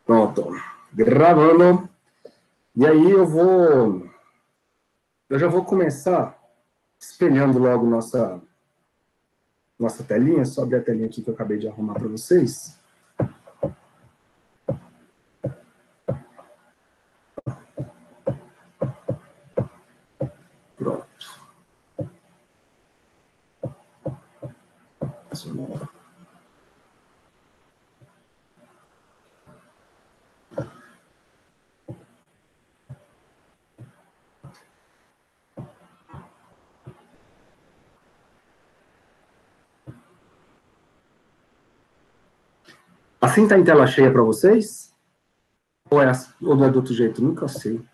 Pronto. Gravando. E aí eu já vou começar espelhando logo nossa telinha. Só abrir a telinha aqui que eu acabei de arrumar para vocês. Pronto. Assim tá em tela cheia para vocês? Ou não é do outro jeito? Nunca sei.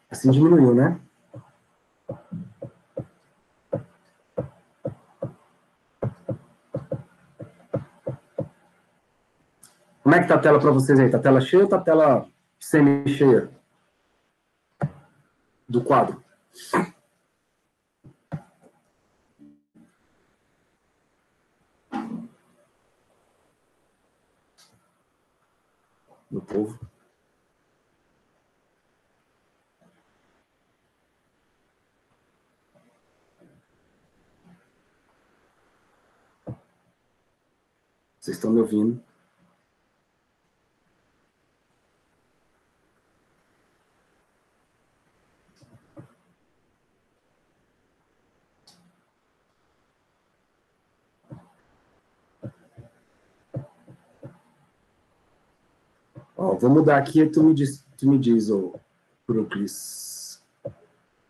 Assim diminuiu, né? Como é que tá a tela para vocês aí? Tá a tela cheia ou tá a tela semi-cheia? Do quadro. Do povo. Vocês estão me ouvindo? Ó, vou mudar aqui e tu me diz, ô Proclis.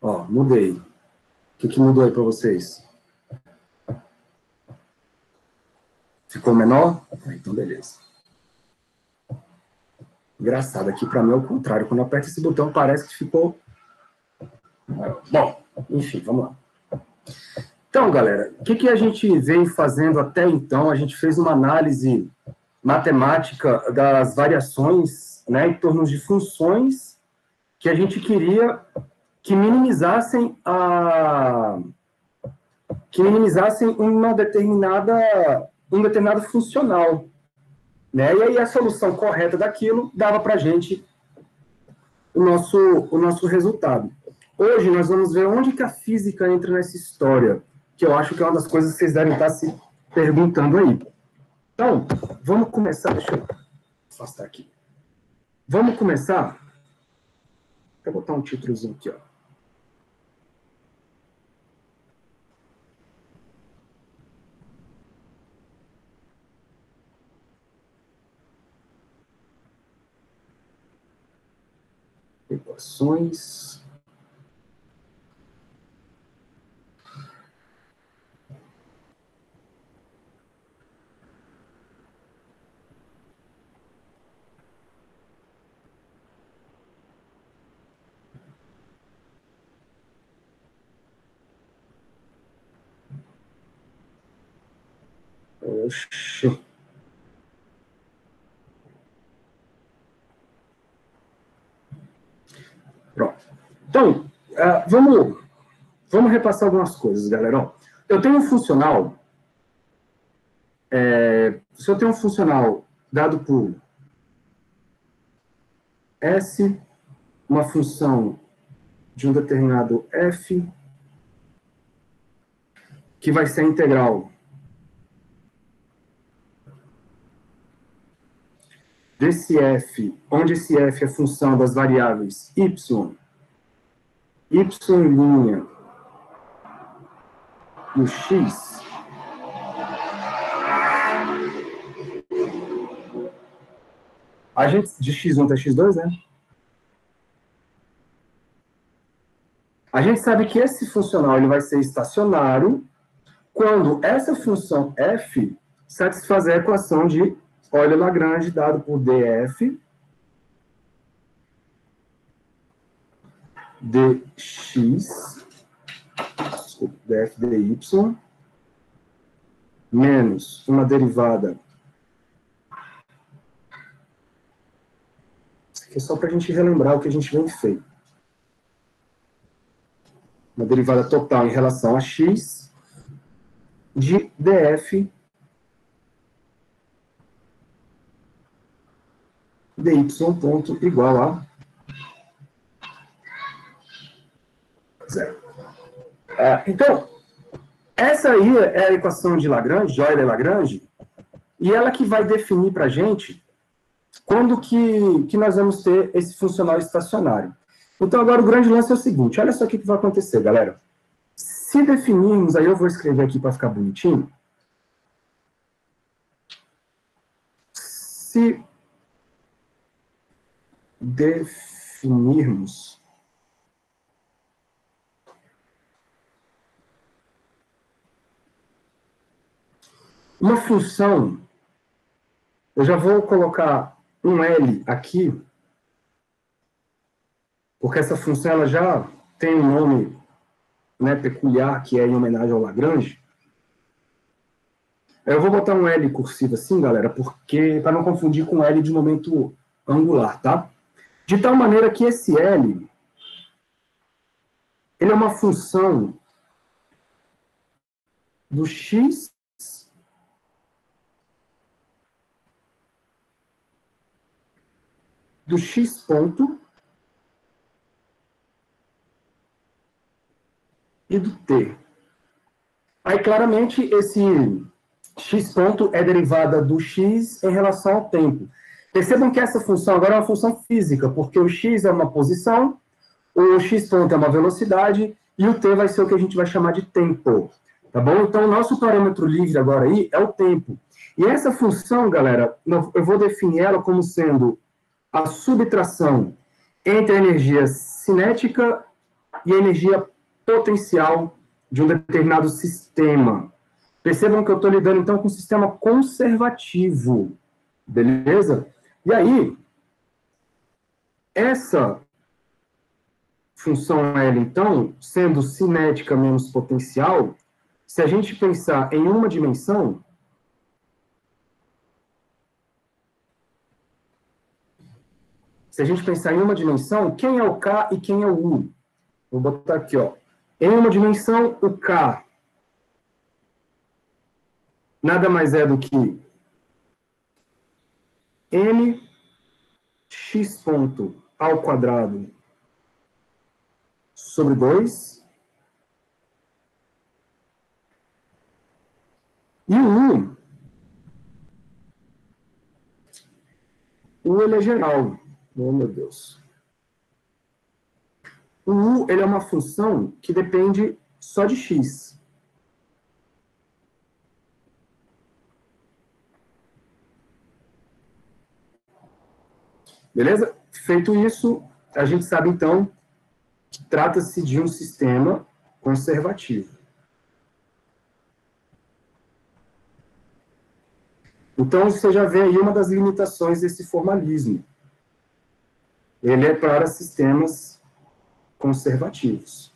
Ó, mudei. O que mudou aí para vocês? Ficou menor? Então, beleza. Engraçado, aqui para mim é o contrário. Quando eu aperto esse botão, parece que ficou... Bom, enfim, vamos lá. Então, galera, o que a gente vem fazendo até então? A gente fez uma análise matemática das variações, né, em torno de funções que a gente queria que minimizassem um determinado funcional, né? E aí a solução correta daquilo dava para a gente o nosso resultado. Hoje nós vamos ver onde que a física entra nessa história, que eu acho que é uma das coisas que vocês devem estar se perguntando aí. Então, vamos começar. Deixa eu afastar aqui. Vamos começar. Vou botar um títulozinho aqui, ó. Equações. Oxi. Pronto. Então, vamos repassar algumas coisas, galera. Ó, eu tenho um funcional. Se eu tenho um funcional dado por S, uma função de um determinado f, que vai ser a integral desse f, onde esse f é função das variáveis y y' e o x, a gente, de x1 até x2, né? A gente sabe que esse funcional ele vai ser estacionário quando essa função f satisfazer a equação de Euler-Lagrange dado por df dx, df dy, menos uma derivada. Isso aqui é só para a gente relembrar o que a gente vem feito. Uma derivada total em relação a x, de df dy ponto igual a zero. Então, essa aí é a equação de Lagrange, de Euler-Lagrange, e ela que vai definir para a gente quando que nós vamos ter esse funcional estacionário. Então, agora o grande lance é o seguinte, olha só o que vai acontecer, galera. Se definirmos, aí eu vou escrever aqui para ficar bonitinho, se definirmos uma função, eu já vou colocar um L aqui, porque essa função ela já tem um nome, né, peculiar, que é em homenagem ao Lagrange. Eu vou botar um L cursivo assim, galera, porque para não confundir com L de momento angular, tá? De tal maneira que esse L, ele é uma função do x ponto e do t. Aí, claramente, esse x ponto é derivada do x em relação ao tempo. Percebam que essa função agora é uma função física, porque o x é uma posição, o x ponto é uma velocidade, e o t vai ser o que a gente vai chamar de tempo. Tá bom? Então, o nosso parâmetro livre agora aí é o tempo. E essa função, galera, eu vou definir ela como sendo a subtração entre a energia cinética e a energia potencial de um determinado sistema. Percebam que eu estou lidando, então, com um sistema conservativo. Beleza? E aí, essa função L, então, sendo cinética menos potencial, se a gente pensar em uma dimensão, quem é o K e quem é o U? Vou botar aqui, ó. Em uma dimensão, o K nada mais é do que mx ponto ao quadrado sobre 2. E o U ele é geral. Oh, meu Deus. O U ele é uma função que depende só de x. Beleza? Feito isso, a gente sabe, então, que trata-se de um sistema conservativo. Então, você já vê aí uma das limitações desse formalismo. Ele é para sistemas conservativos.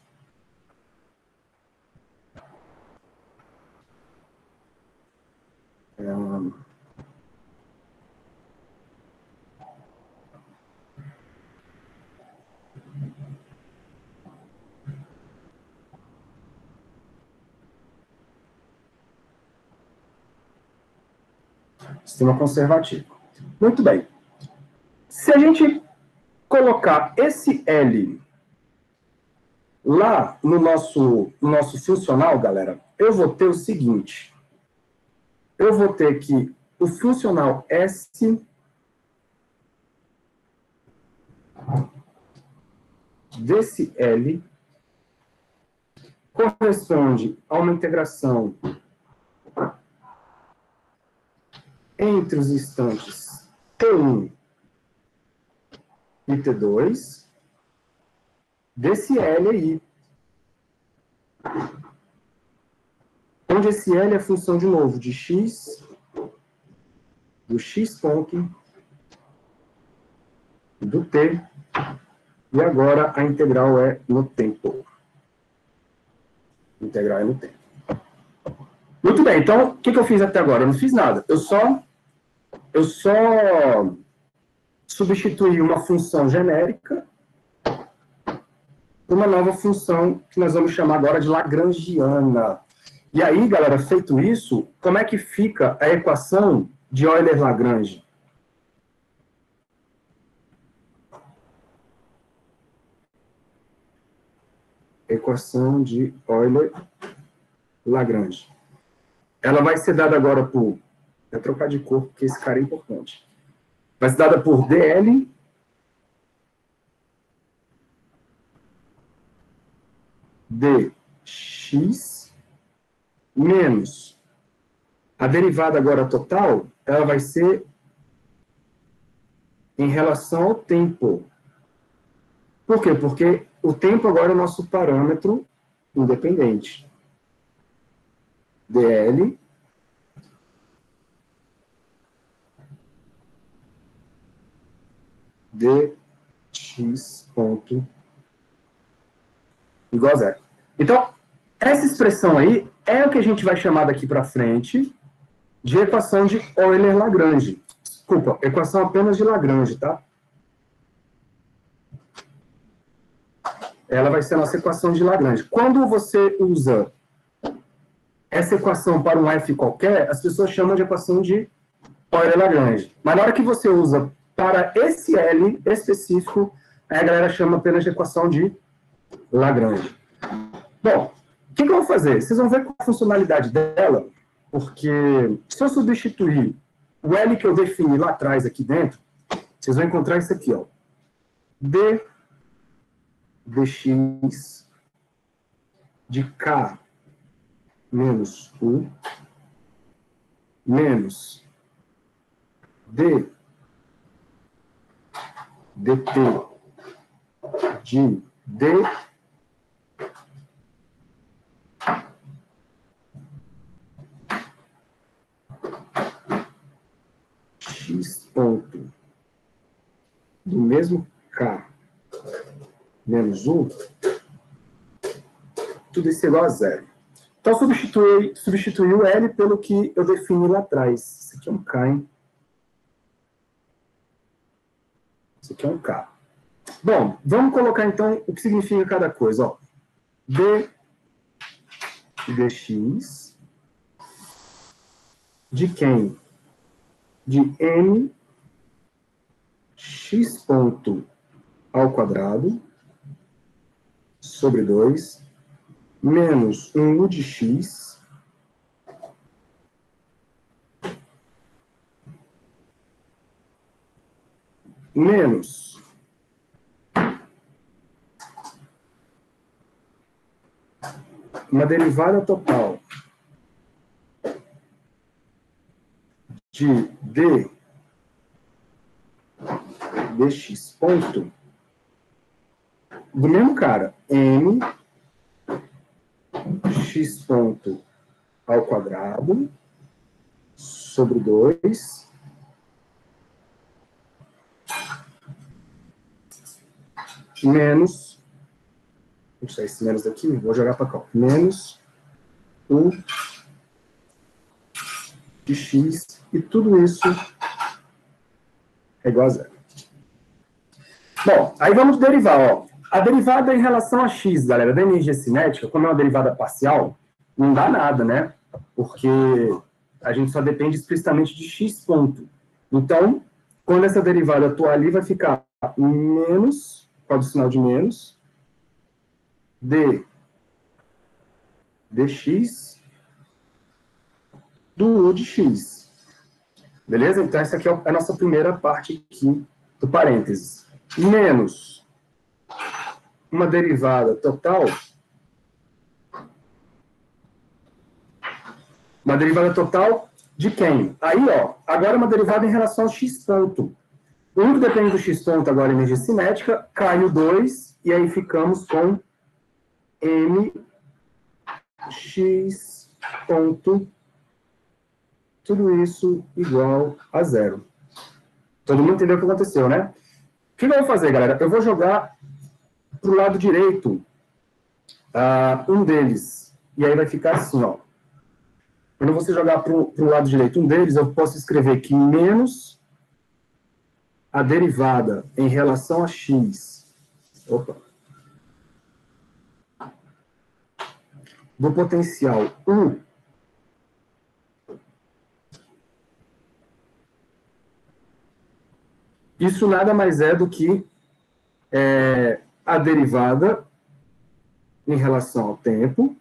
Sistema conservativo. Muito bem. Se a gente colocar esse L lá no nosso funcional, galera, eu vou ter o seguinte. Eu vou ter que o funcional S desse L corresponde a uma integração entre os instantes T1 e T2 desse L aí. Onde esse L é função, de novo, de x, do x ponto, do t, e agora a integral é no tempo. Integral é no tempo. Muito bem, então, o que eu fiz até agora? Eu não fiz nada. Eu só substituí uma função genérica por uma nova função que nós vamos chamar agora de lagrangiana. E aí, galera, feito isso, como é que fica a equação de Euler-Lagrange? Equação de Euler-Lagrange. Ela vai ser dada agora por... Vou trocar de cor, porque esse cara é importante. Vai ser dada por dl dx menos a derivada agora total, ela vai ser em relação ao tempo. Por quê? Porque o tempo agora é o nosso parâmetro independente. dl dx ponto igual a zero. Então, essa expressão aí é o que a gente vai chamar daqui para frente de equação de Euler-Lagrange. Desculpa, equação apenas de Lagrange, tá? Ela vai ser a nossa equação de Lagrange. Quando você usa essa equação para um f qualquer, as pessoas chamam de equação de Euler-Lagrange. Mas na hora que você usa para esse L específico, aí a galera chama apenas de equação de Lagrange. Bom, o que eu vou fazer? Vocês vão ver qual a funcionalidade dela, porque se eu substituir o L que eu defini lá atrás, aqui dentro, vocês vão encontrar isso aqui, ó. D dx de K menos U menos D dt de D x ponto do mesmo K menos 1, tudo isso é igual a zero. Então, substituí o L pelo que eu defini lá atrás. Isso aqui é um K, hein? Isso aqui é um K. Bom, vamos colocar, então, o que significa cada coisa. Ó. D dx de quem? De m x ponto ao quadrado sobre 2 menos 1 de x menos uma derivada total de d dx ponto do mesmo cara, m x ponto ao quadrado sobre 2 menos, vou tirar esse menos daqui, vou jogar para cá, menos 1 de x, e tudo isso é igual a zero. Bom, aí vamos derivar, ó. A derivada em relação a x, galera, da energia cinética, como é uma derivada parcial, não dá nada, né? Porque a gente só depende explicitamente de x ponto. Então, quando essa derivada atuar ali, vai ficar menos, qual é o sinal de menos, d dx do u de x. Beleza? Então, essa aqui é a nossa primeira parte aqui do parênteses. Menos uma derivada total. Uma derivada total de quem? Aí, ó, agora uma derivada em relação ao x ponto. O único que depende do x ponto agora é energia cinética, cai o 2, e aí ficamos com mx ponto, tudo isso igual a zero. Todo mundo entendeu o que aconteceu, né? O que eu vou fazer, galera? Eu vou jogar para o lado direito um deles. E aí vai ficar assim, ó. Quando você jogar para o lado direito um deles, eu posso escrever que menos a derivada em relação a x. Opa. do potencial 1, isso nada mais é do que a derivada em relação ao tempo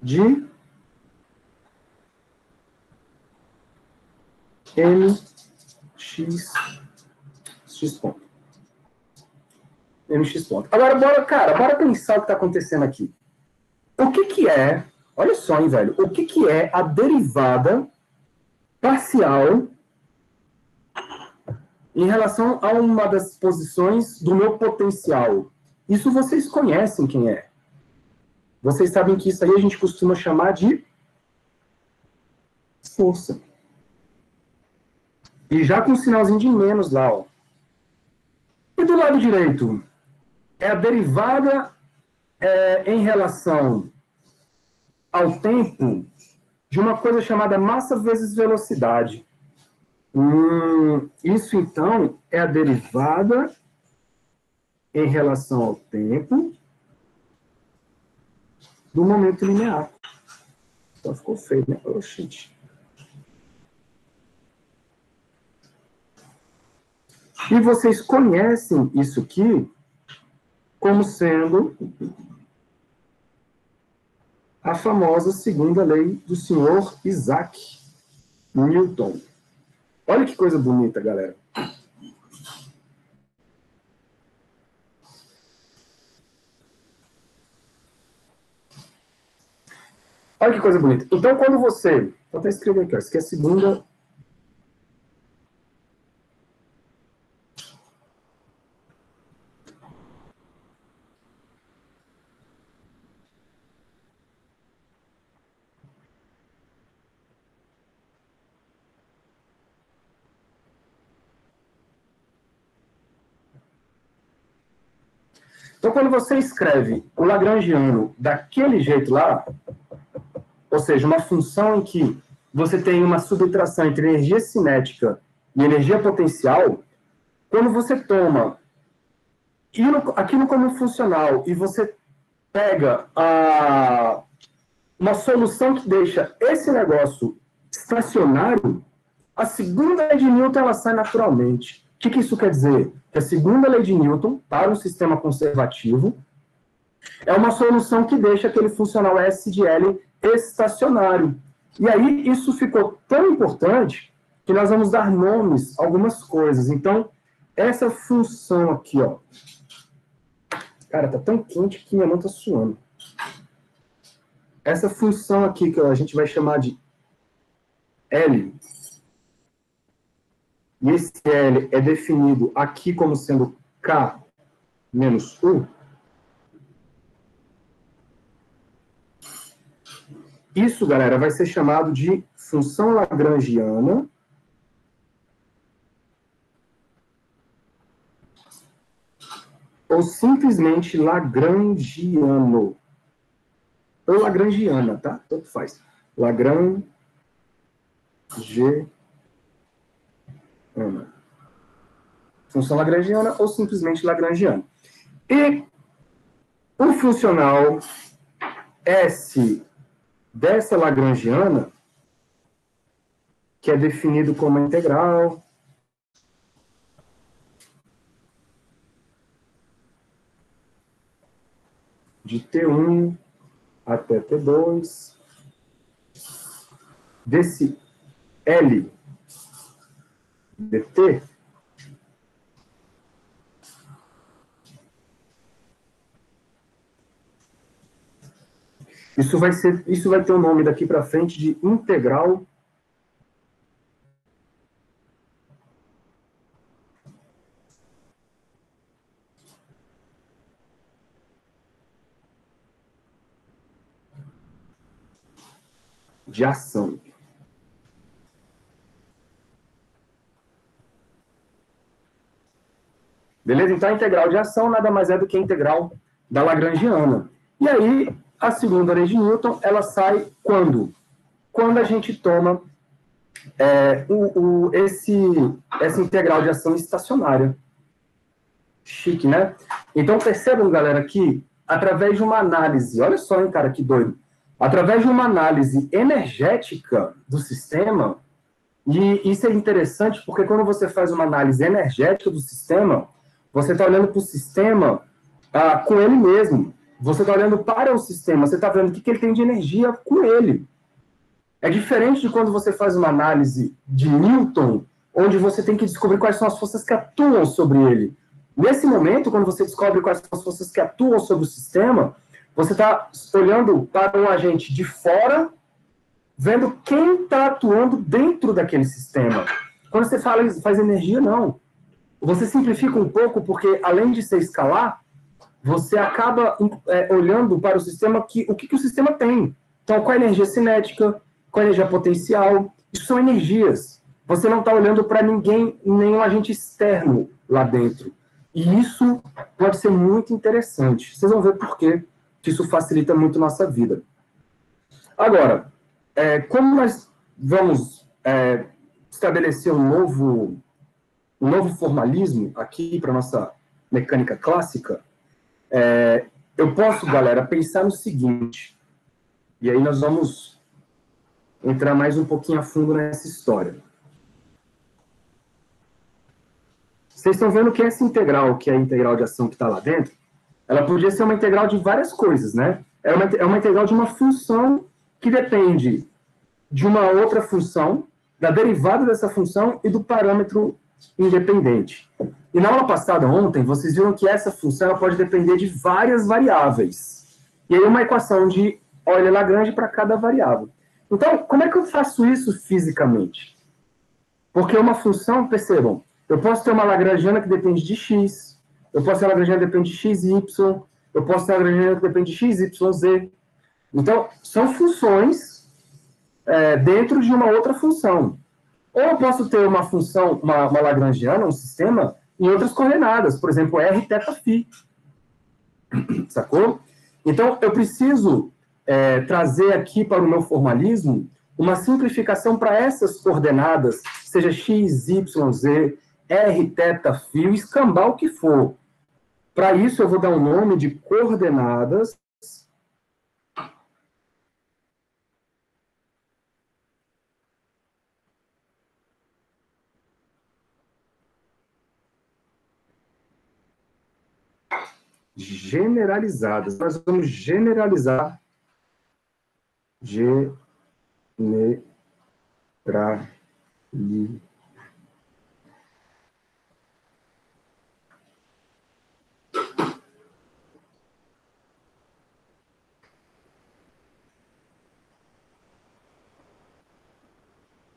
de mx ponto. Mx ponto. Agora, bora pensar o que está acontecendo aqui. O que é, olha só, hein, velho, o que é a derivada parcial em relação a uma das posições do meu potencial? Isso vocês conhecem quem é. Vocês sabem que isso aí a gente costuma chamar de força. E já com um sinalzinho de menos lá, ó. E do lado direito? É a derivada em relação ao tempo de uma coisa chamada massa vezes velocidade. Isso, então, é a derivada em relação ao tempo do momento linear. Só ficou feio, né? Oxente. E vocês conhecem isso aqui como sendo a famosa segunda lei do senhor Isaac Newton. Olha que coisa bonita, galera. Olha que coisa bonita. Então, quando você... Vou até escrever aqui, ó. Isso aqui é a segunda... Então, quando você escreve o lagrangiano daquele jeito lá, ou seja, uma função em que você tem uma subtração entre energia cinética e energia potencial, quando você toma aquilo como funcional e você pega uma solução que deixa esse negócio estacionário, a segunda lei de Newton ela sai naturalmente. O que isso quer dizer? Que a segunda lei de Newton, para um sistema conservativo, é uma solução que deixa aquele funcional S de L estacionário. E aí isso ficou tão importante que nós vamos dar nomes a algumas coisas. Então, essa função aqui, ó. Cara, tá tão quente que minha mão tá suando. Essa função aqui que a gente vai chamar de L. E esse L é definido aqui como sendo K menos U. Isso, galera, vai ser chamado de função lagrangiana ou simplesmente lagrangiano. Ou lagrangiana, tá? Tanto faz. Lagrangiana. Função lagrangiana ou simplesmente lagrangiana. E o funcional S dessa lagrangiana, que é definido como integral de T1 até T2, desse L dt, isso vai ter o nome daqui para frente de integral de ação. Beleza? Então, a integral de ação nada mais é do que a integral da lagrangiana. E aí, a segunda lei de Newton, ela sai quando? Quando a gente toma essa integral de ação estacionária. Chique, né? Então, percebam, galera, que através de uma análise, olha só, hein, cara, que doido, através de uma análise energética do sistema, e isso é interessante porque quando você faz uma análise energética do sistema, você está olhando para o sistema com ele mesmo. Você está olhando para o sistema, você está vendo o que ele tem de energia com ele. É diferente de quando você faz uma análise de Newton, onde você tem que descobrir quais são as forças que atuam sobre ele. Nesse momento, quando você descobre quais são as forças que atuam sobre o sistema, você está olhando para um agente de fora, vendo quem está atuando dentro daquele sistema. Quando você faz energia, não. Você simplifica um pouco, porque além de ser escalar, você acaba olhando para o sistema, o que o sistema tem. Então, qual a energia cinética, qual a energia potencial, isso são energias. Você não está olhando para ninguém, nenhum agente externo lá dentro. E isso pode ser muito interessante. Vocês vão ver por quê que isso facilita muito nossa vida. Agora, como nós vamos estabelecer um novo formalismo aqui para nossa mecânica clássica, eu posso, galera, pensar no seguinte, e aí nós vamos entrar mais um pouquinho a fundo nessa história. Vocês estão vendo que essa integral, que é a integral de ação que está lá dentro, ela podia ser uma integral de várias coisas, né? É uma integral de uma função que depende de uma outra função, da derivada dessa função e do parâmetro independente. E na aula passada, ontem, vocês viram que essa função ela pode depender de várias variáveis. E aí uma equação de Euler-Lagrange para cada variável. Então, como é que eu faço isso fisicamente? Porque uma função, percebam, eu posso ter uma lagrangiana que depende de x, eu posso ter uma lagrangiana que depende de xy, eu posso ter uma lagrangiana que depende de xyz. Então, são funções dentro de uma outra função. Ou eu posso ter uma função, uma lagrangiana, um sistema, em outras coordenadas, por exemplo, r, θ, φ. Sacou? Então, eu preciso trazer aqui para o meu formalismo uma simplificação para essas coordenadas, seja x, y, z, r, θ, φ, o escambar o que for. Para isso, eu vou dar um nome de coordenadas generalizadas. Nós vamos generalizar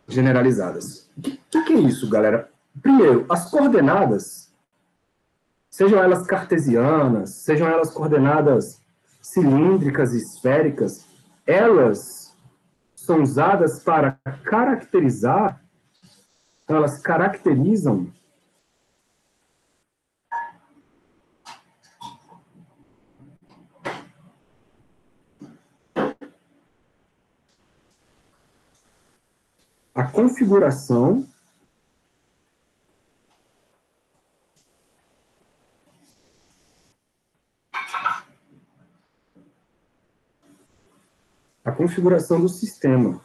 generalizadas. O que é isso, galera? Primeiro, as coordenadas, sejam elas cartesianas, sejam elas coordenadas cilíndricas e esféricas, elas são usadas para caracterizar, elas caracterizam a configuração do sistema.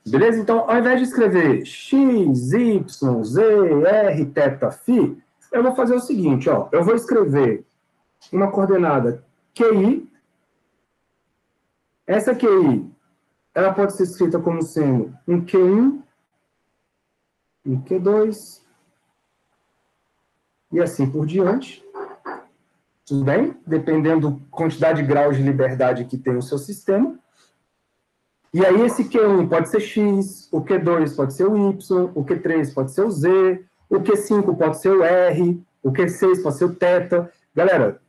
Beleza? Então, ao invés de escrever x, y, z, r, θ, φ, eu vou fazer o seguinte, ó, eu vou escrever uma coordenada QI. Essa QI, ela pode ser escrita como sendo um Q1, um Q2, e assim por diante. Tudo bem? Dependendo da quantidade de graus de liberdade que tem o seu sistema. E aí esse Q1 pode ser X, o Q2 pode ser o Y, o Q3 pode ser o Z, o Q5 pode ser o R, o Q6 pode ser o θ. Galera,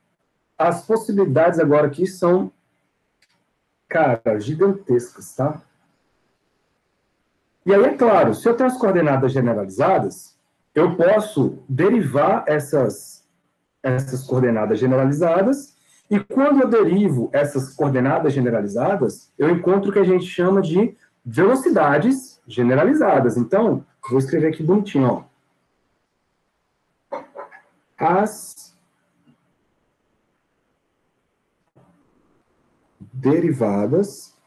as possibilidades agora aqui são, cara, gigantescas, tá? E aí, é claro, se eu tenho as coordenadas generalizadas, eu posso derivar essas coordenadas generalizadas, e quando eu derivo essas coordenadas generalizadas, eu encontro o que a gente chama de velocidades generalizadas. Então, vou escrever aqui bonitinho, ó. As derivadas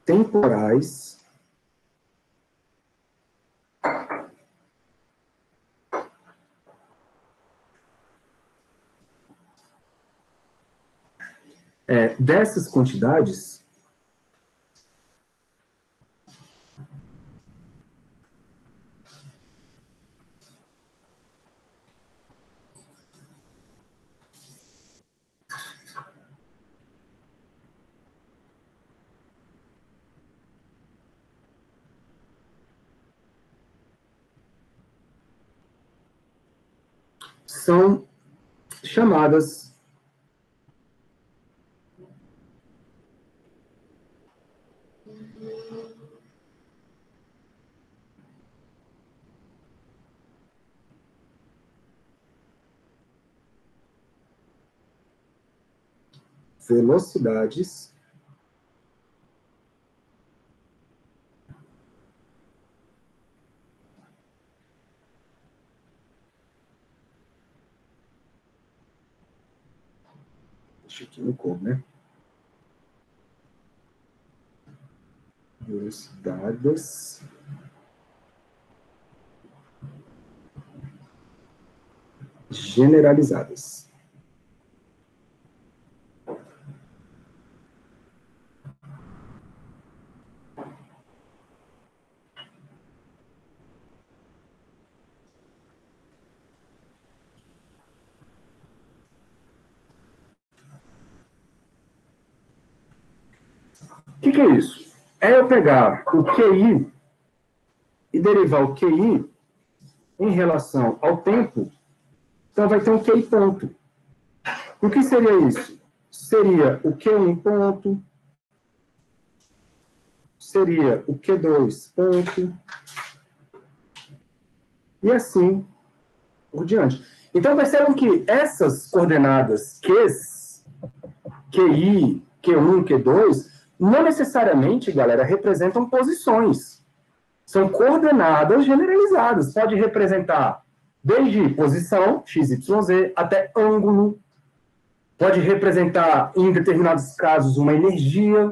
temporais dessas quantidades são chamadas velocidades deixa aqui no cor, né? Velocidades generalizadas. O que é isso? É eu pegar o QI e derivar o QI em relação ao tempo, então vai ter um QI ponto. O que seria isso? Seria o Q1 ponto, seria o Q2 ponto, e assim por diante. Então, percebam que essas coordenadas Qs, QI, Q1, Q2, não necessariamente, galera, representam posições. São coordenadas generalizadas. Pode representar desde posição, x, y, z, até ângulo. Pode representar, em determinados casos, uma energia.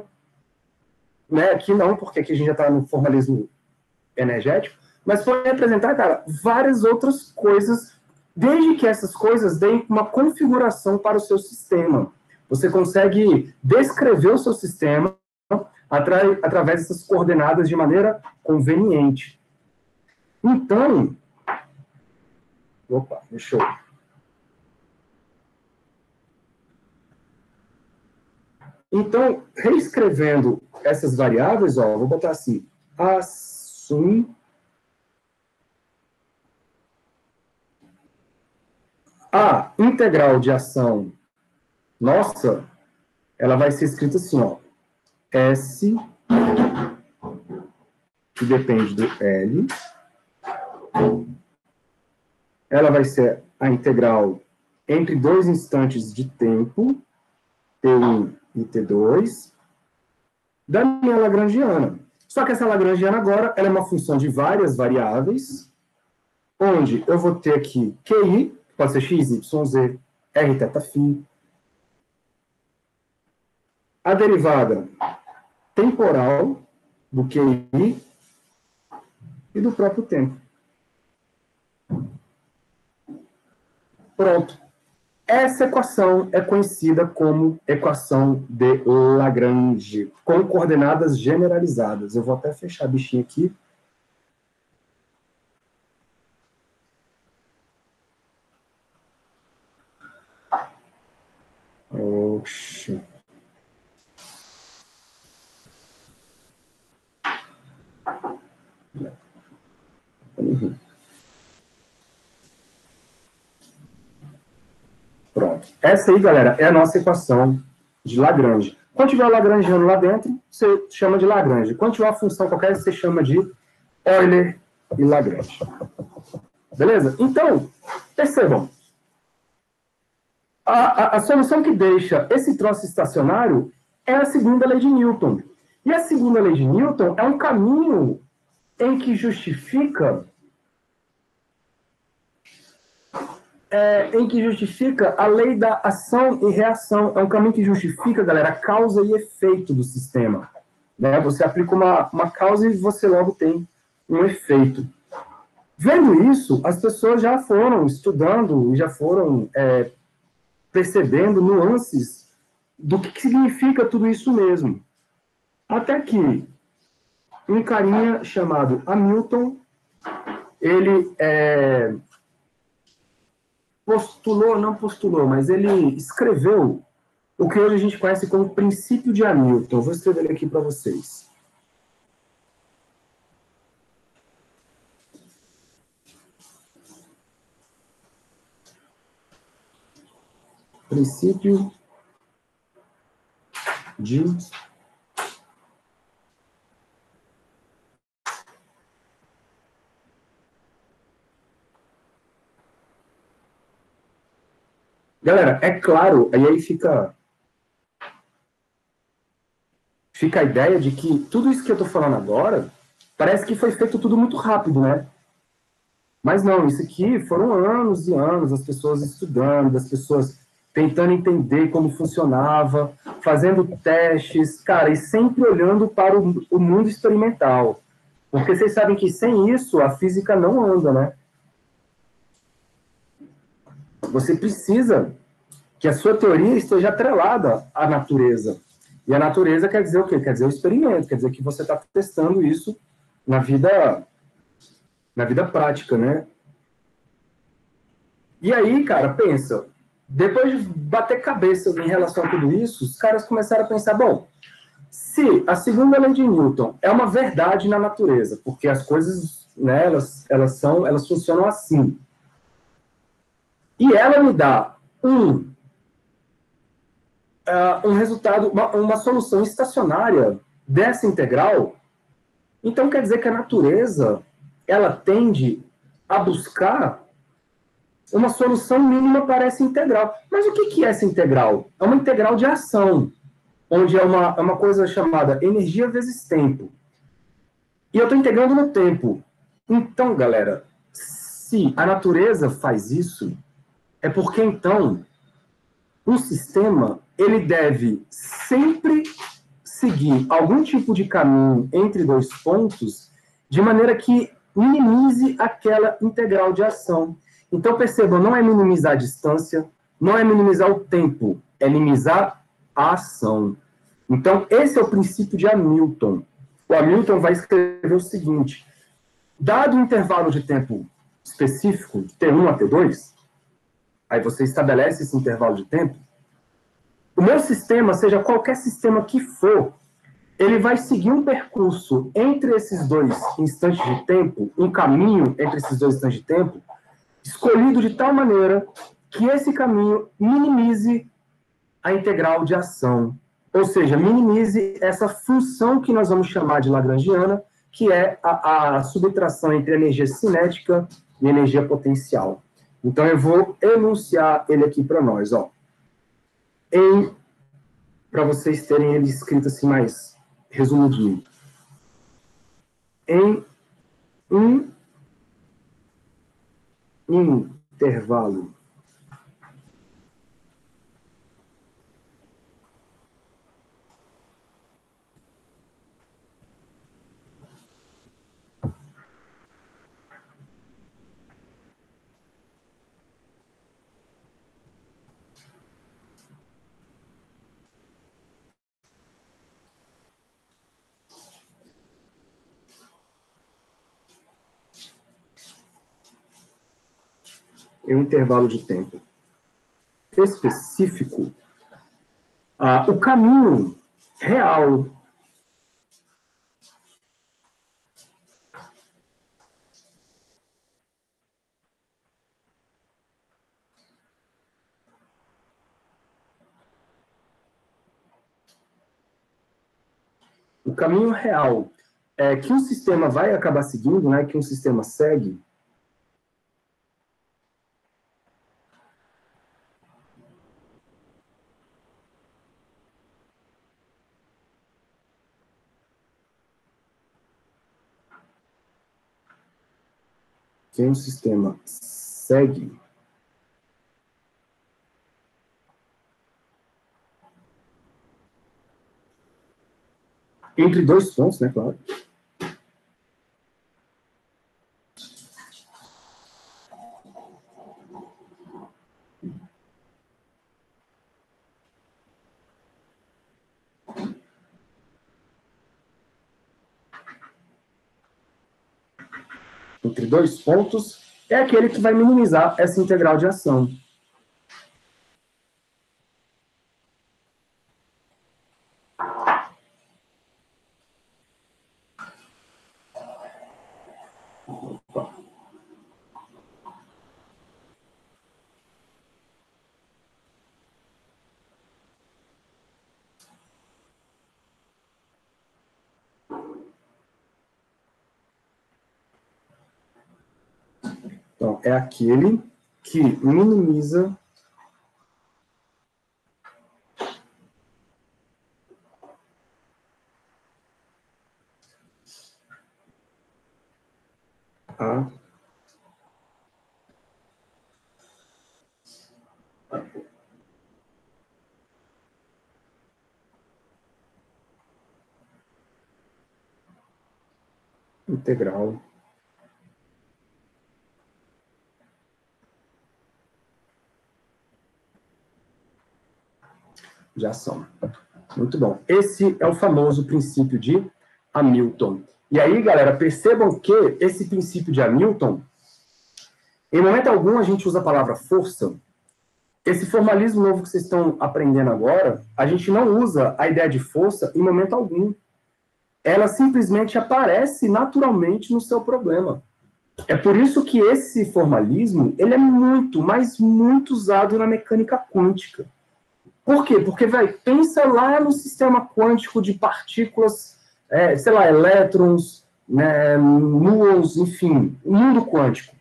Né? Aqui não, porque aqui a gente já está no formalismo energético. Mas pode representar, cara, várias outras coisas, desde que essas coisas deem uma configuração para o seu sistema. Você consegue descrever o seu sistema através dessas coordenadas de maneira conveniente. Então, deixa eu... Então, reescrevendo essas variáveis, ó, vou botar assim, assim, a integral de ação nossa, ela vai ser escrita assim, ó, S, que depende do L, ela vai ser a integral entre dois instantes de tempo, T1 e T2, da minha Lagrangiana. Só que essa Lagrangiana agora ela é uma função de várias variáveis, onde eu vou ter aqui QI, pode ser x, y, z, r, θ, a derivada temporal do QI e do próprio tempo. Pronto. Essa equação é conhecida como equação de Lagrange, com coordenadas generalizadas. Eu vou até fechar a bichinha aqui. Oxi. Pronto. Essa aí, galera, é a nossa equação de Lagrange. Quando tiver o lagrangiano lá dentro, você chama de Lagrange. Quando tiver uma função qualquer, você chama de Euler e Lagrange. Beleza? Então, percebam. A solução que deixa esse troço estacionário é a segunda lei de Newton. E a segunda lei de Newton é um caminho em que justifica a lei da ação e reação. É um caminho que justifica, galera, a causa e efeito do sistema. Né? Você aplica uma causa e você logo tem um efeito. Vendo isso, as pessoas já foram estudando e já foram percebendo nuances do que significa tudo isso mesmo. Até que um carinha chamado Hamilton, ele não postulou, mas ele escreveu o que hoje a gente conhece como princípio de Hamilton. Vou escrever ele aqui para vocês. Princípio de Galera, é claro, e aí fica a ideia de que tudo isso que eu estou falando agora parece que foi feito tudo muito rápido, né? Mas não, isso aqui foram anos e anos, as pessoas estudando, as pessoas tentando entender como funcionava, fazendo testes, cara, e sempre olhando para o mundo experimental. Porque vocês sabem que sem isso a física não anda, né? Você precisa que a sua teoria esteja atrelada à natureza. E a natureza quer dizer o quê? Quer dizer o experimento, quer dizer que você está testando isso na vida prática, né? E aí, cara, pensa, depois de bater cabeça em relação a tudo isso, os caras começaram a pensar, bom, se a segunda lei de Newton é uma verdade na natureza, porque as coisas, né, elas funcionam assim, e ela me dá um resultado, uma solução estacionária dessa integral, então quer dizer que a natureza, ela tende a buscar uma solução mínima para essa integral. Mas o que é essa integral? É uma integral de ação, onde é uma coisa chamada energia vezes tempo. E eu estou integrando no tempo. Então, galera, se a natureza faz isso, é porque então um sistema ele deve sempre seguir algum tipo de caminho entre dois pontos, de maneira que minimize aquela integral de ação. Então, percebam, não é minimizar a distância, não é minimizar o tempo, é minimizar a ação. Então, esse é o princípio de Hamilton. O Hamilton vai escrever o seguinte: dado um intervalo de tempo específico, de T1 a T2, aí você estabelece esse intervalo de tempo, o meu sistema, seja qualquer sistema que for, ele vai seguir um percurso entre esses dois instantes de tempo, um caminho entre esses dois instantes de tempo, escolhido de tal maneira que esse caminho minimize a integral de ação. Ou seja, minimize essa função que nós vamos chamar de lagrangiana, que é a subtração entre energia cinética e energia potencial. Então, eu vou enunciar ele aqui para nós. Para vocês terem ele escrito assim mais resumidinho. Em um intervalo de tempo específico, o caminho real o caminho real que um sistema vai acabar seguindo, né, que um sistema segue, que um sistema segue, entre dois pontos, né, claro. Entre dois pontos, é aquele que vai minimizar essa integral de ação. Então, é aquele que minimiza a integral de ação. Muito bom. Esse é o famoso princípio de Hamilton. E aí, galera, percebam que esse princípio de Hamilton, em momento algum a gente usa a palavra força. Esse formalismo novo que vocês estão aprendendo agora, a gente não usa a ideia de força em momento algum. Ela simplesmente aparece naturalmente no seu problema. É por isso que esse formalismo, ele é muito, mas muito usado na mecânica quântica. Por quê? Porque, pensa lá no sistema quântico de partículas, sei lá, elétrons, né, muons, enfim, o mundo quântico.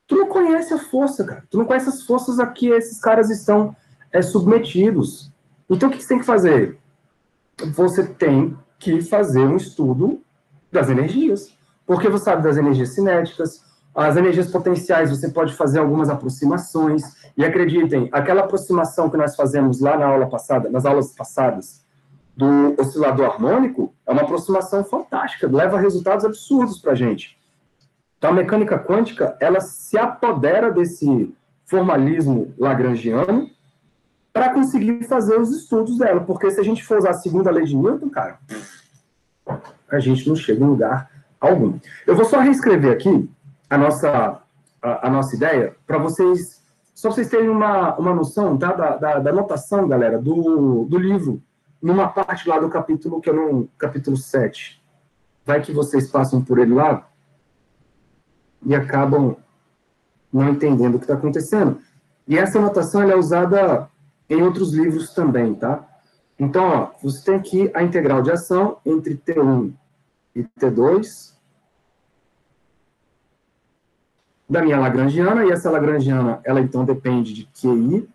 Tu não conhece a força, cara. Tu não conhece as forças a que esses caras estão submetidos. Então, o que você tem que fazer? Você tem que fazer um estudo das energias. Porque você sabe das energias cinéticas, as energias potenciais, você pode fazer algumas aproximações. E acreditem, aquela aproximação que nós fazemos lá na aula passada, nas aulas passadas, do oscilador harmônico, é uma aproximação fantástica, leva resultados absurdos para a gente. Então, a mecânica quântica, ela se apodera desse formalismo lagrangiano para conseguir fazer os estudos dela, porque se a gente for usar a segunda lei de Newton, cara, a gente não chega em lugar algum. Eu vou só reescrever aqui a nossa ideia, para vocês, só vocês terem uma noção, tá, da notação, galera, do livro, numa parte lá do capítulo, que é no capítulo 7. Vai que vocês passam por ele lá e acabam não entendendo o que está acontecendo. E essa notação ela é usada em outros livros também, tá? Então, ó, você tem aqui a integral de ação entre T1 e T2 da minha lagrangiana, e essa lagrangiana, ela então depende de QI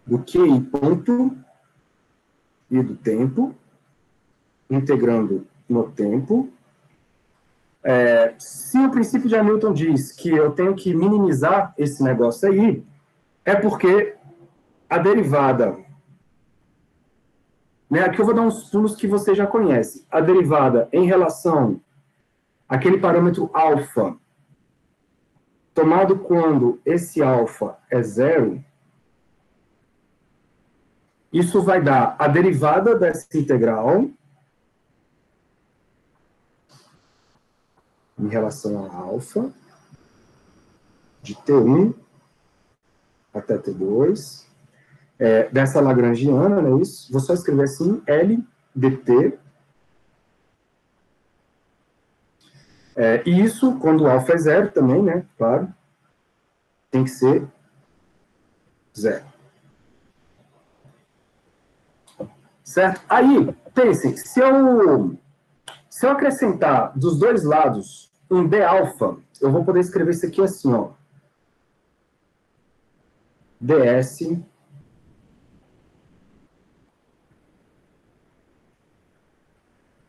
do QI ponto e do tempo, integrando no tempo. Se o princípio de Hamilton diz que eu tenho que minimizar esse negócio aí, é porque a derivada, né, aqui eu vou dar uns pulos que você já conhece, a derivada em relação àquele parâmetro alfa, tomado quando esse alfa é zero, isso vai dar a derivada dessa integral em relação a alfa, de T1 até T2, dessa lagrangiana, né, isso, vou só escrever assim, L dt, e isso, quando o alfa é zero também, né, claro, tem que ser zero. Certo? Aí, pensem, se eu acrescentar dos dois lados um d-alfa, eu vou poder escrever isso aqui assim, ó. ds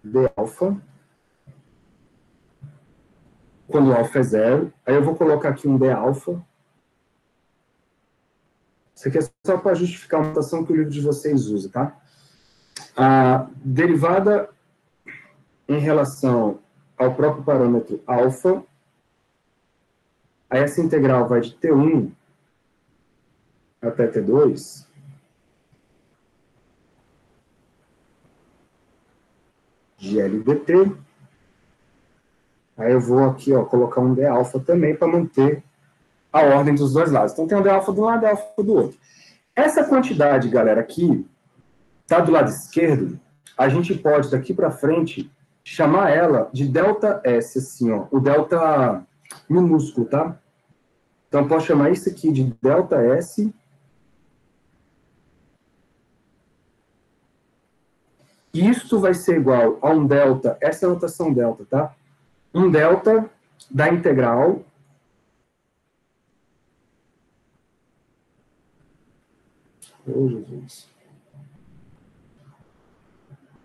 d-alfa, quando o alfa é zero. Aí eu vou colocar aqui um d-alfa. Isso aqui é só para justificar a notação que o livro de vocês usa, tá? A derivada em relação ao próprio parâmetro alfa, aí essa integral vai de T1 até T2, de L dt. Aí eu vou aqui, ó, colocar um d-alfa também para manter a ordem dos dois lados. Então tem um d-alfa de um lado e d-alfa do outro. Essa quantidade, galera, aqui, tá do lado esquerdo, a gente pode, daqui para frente, chamar ela de delta S, assim, ó, o delta minúsculo, tá? Então, posso chamar isso aqui de delta S. Isso vai ser igual a um delta, essa é a notação delta, tá? Um delta da integral Jesus,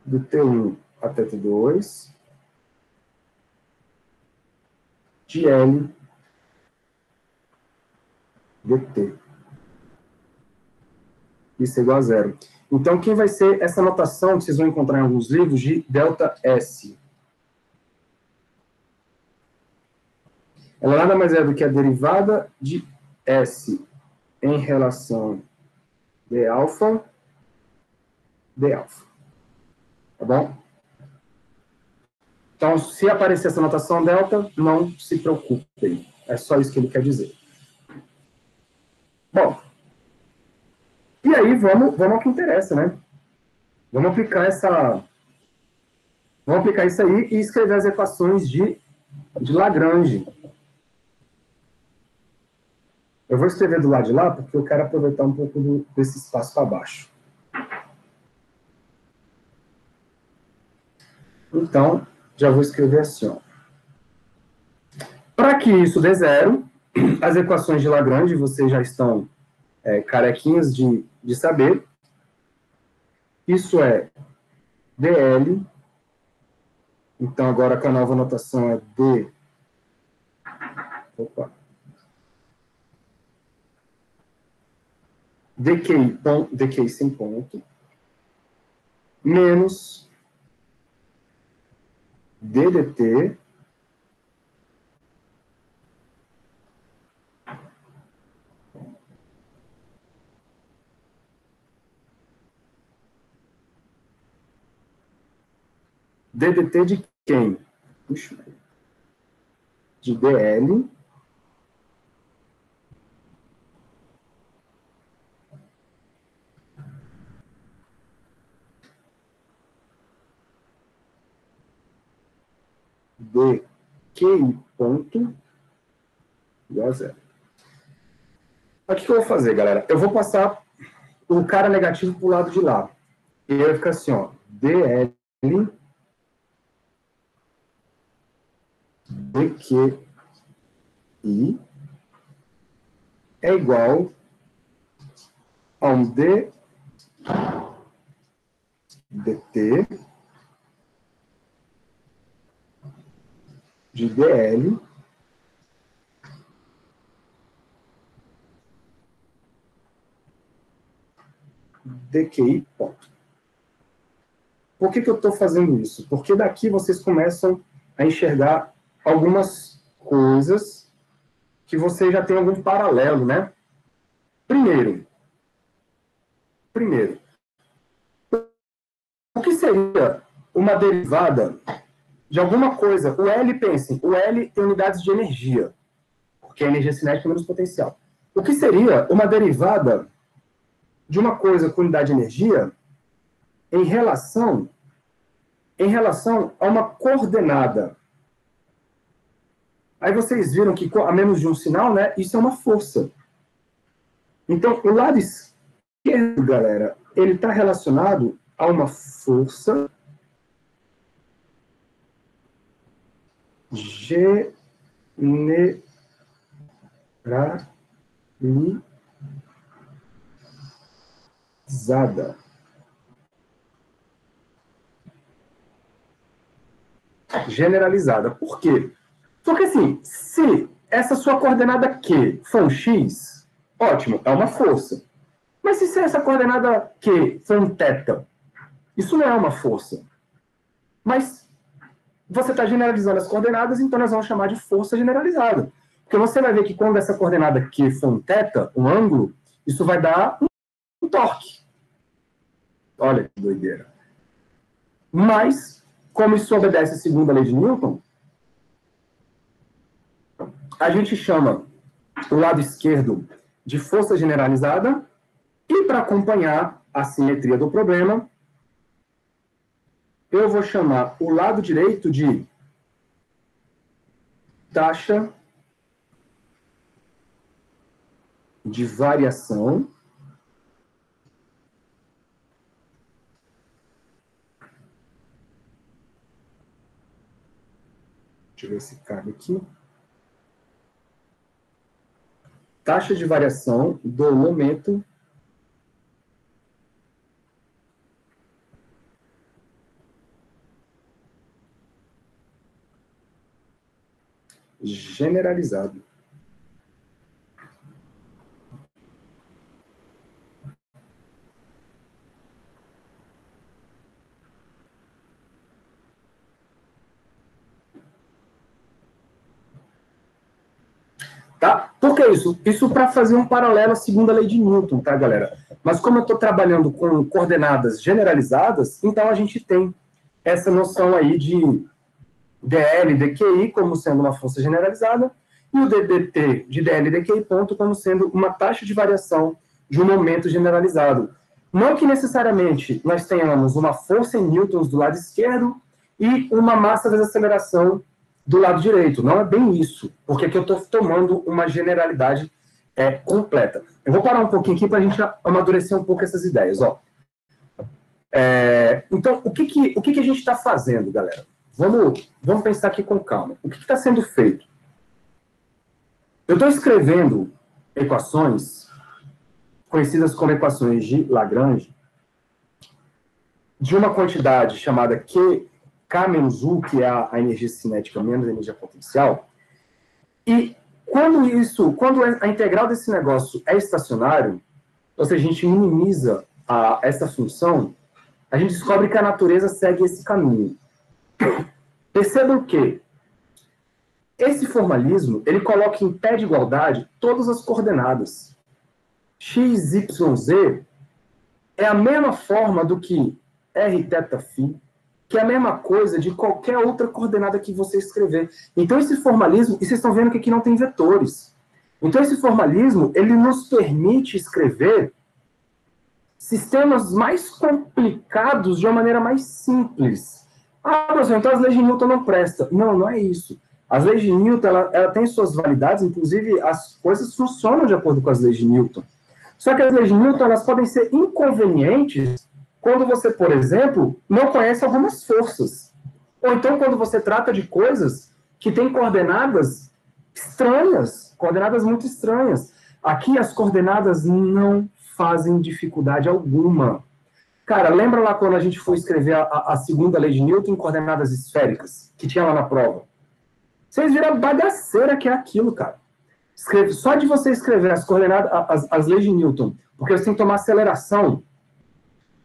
do T1 até T2 de L dt. Isso é igual a zero. Então, quem vai ser essa notação que vocês vão encontrar em alguns livros de delta S? Ela nada mais é do que a derivada de S em relação d alfa, tá bom? Então, se aparecer essa notação delta, não se preocupem. É só isso que ele quer dizer. Bom, e aí vamos ao que interessa, né? Vamos aplicar isso aí e escrever as equações de Lagrange. Eu vou escrever do lado de lá, porque eu quero aproveitar um pouco desse espaço para baixo. Então, já vou escrever assim, ó. Para que isso dê zero, as equações de Lagrange, vocês já estão carequinhas de saber. Isso é dl. Então, agora com a nova notação é d... Opa. dq sem ponto, menos ddt ddt de quem? Puxa, de dl de QI ponto igual a zero. O que eu vou fazer, galera? Eu vou passar o cara negativo para o lado de lá. E aí vai ficar assim, ó. DL DQI é igual a um DT de DL dQI ponto. Por que eu estou fazendo isso? Porque daqui vocês começam a enxergar algumas coisas que vocês já têm algum paralelo, né? Primeiro, o que seria uma derivada de alguma coisa? O L, pensem, o L tem unidades de energia, porque a energia cinética menos potencial. O que seria uma derivada de uma coisa com unidade de energia em relação a uma coordenada? Aí vocês viram que a menos de um sinal, né, isso é uma força. Então, o lado esquerdo, galera, ele está relacionado a uma força generalizada. Generalizada. Por quê? Porque, assim, se essa sua coordenada Q for um X, ótimo, é uma força. Mas se essa coordenada Q for um θ, isso não é uma força. Mas você está generalizando as coordenadas, então nós vamos chamar de força generalizada. Porque você vai ver que quando essa coordenada Q for um θ, um ângulo, isso vai dar um torque. Olha que doideira. Mas, como isso obedece a segunda lei de Newton, a gente chama o lado esquerdo de força generalizada e, para acompanhar a simetria do problema, eu vou chamar o lado direito de taxa de variação deixa eu ver se cabe aqui. Taxa de variação do momento generalizado. Tá? Por que isso? Isso para fazer um paralelo à segunda lei de Newton, tá, galera? Mas como eu estou trabalhando com coordenadas generalizadas, então a gente tem essa noção aí de dl dqi como sendo uma força generalizada e o ddt de dl dqi ponto como sendo uma taxa de variação de um momento generalizado. Não que necessariamente nós tenhamos uma força em newtons do lado esquerdo e uma massa de aceleração do lado direito. Não é bem isso, porque aqui eu estou tomando uma generalidade completa. Eu vou parar um pouquinho aqui para a gente amadurecer um pouco essas ideias. Ó. Então, o que a gente está fazendo, galera? Vamos pensar aqui com calma. O que está sendo feito? Eu estou escrevendo equações conhecidas como equações de Lagrange de uma quantidade chamada K menos U, que é a energia cinética menos a energia potencial. E quando a integral desse negócio é estacionário, ou seja, a gente minimiza essa função, a gente descobre que a natureza segue esse caminho. Percebam que esse formalismo, ele coloca em pé de igualdade todas as coordenadas. X, Y, Z é a mesma forma do que R, θ, φ, que é a mesma coisa de qualquer outra coordenada que você escrever. Então, esse formalismo, e vocês estão vendo que aqui não tem vetores. Então, esse formalismo, ele nos permite escrever sistemas mais complicados de uma maneira mais simples. Ah, professor, então as leis de Newton não prestam. Não, não é isso. As leis de Newton, ela tem suas validades, inclusive as coisas funcionam de acordo com as leis de Newton. Só que as leis de Newton, elas podem ser inconvenientes quando você, por exemplo, não conhece algumas forças. Ou então quando você trata de coisas que têm coordenadas estranhas, coordenadas muito estranhas. Aqui as coordenadas não fazem dificuldade alguma. Cara, lembra lá quando a gente foi escrever a segunda lei de Newton em coordenadas esféricas, que tinha lá na prova? Vocês viram a bagaceira que é aquilo, cara. Só de você escrever as coordenadas, as leis de Newton, porque você tem que tomar aceleração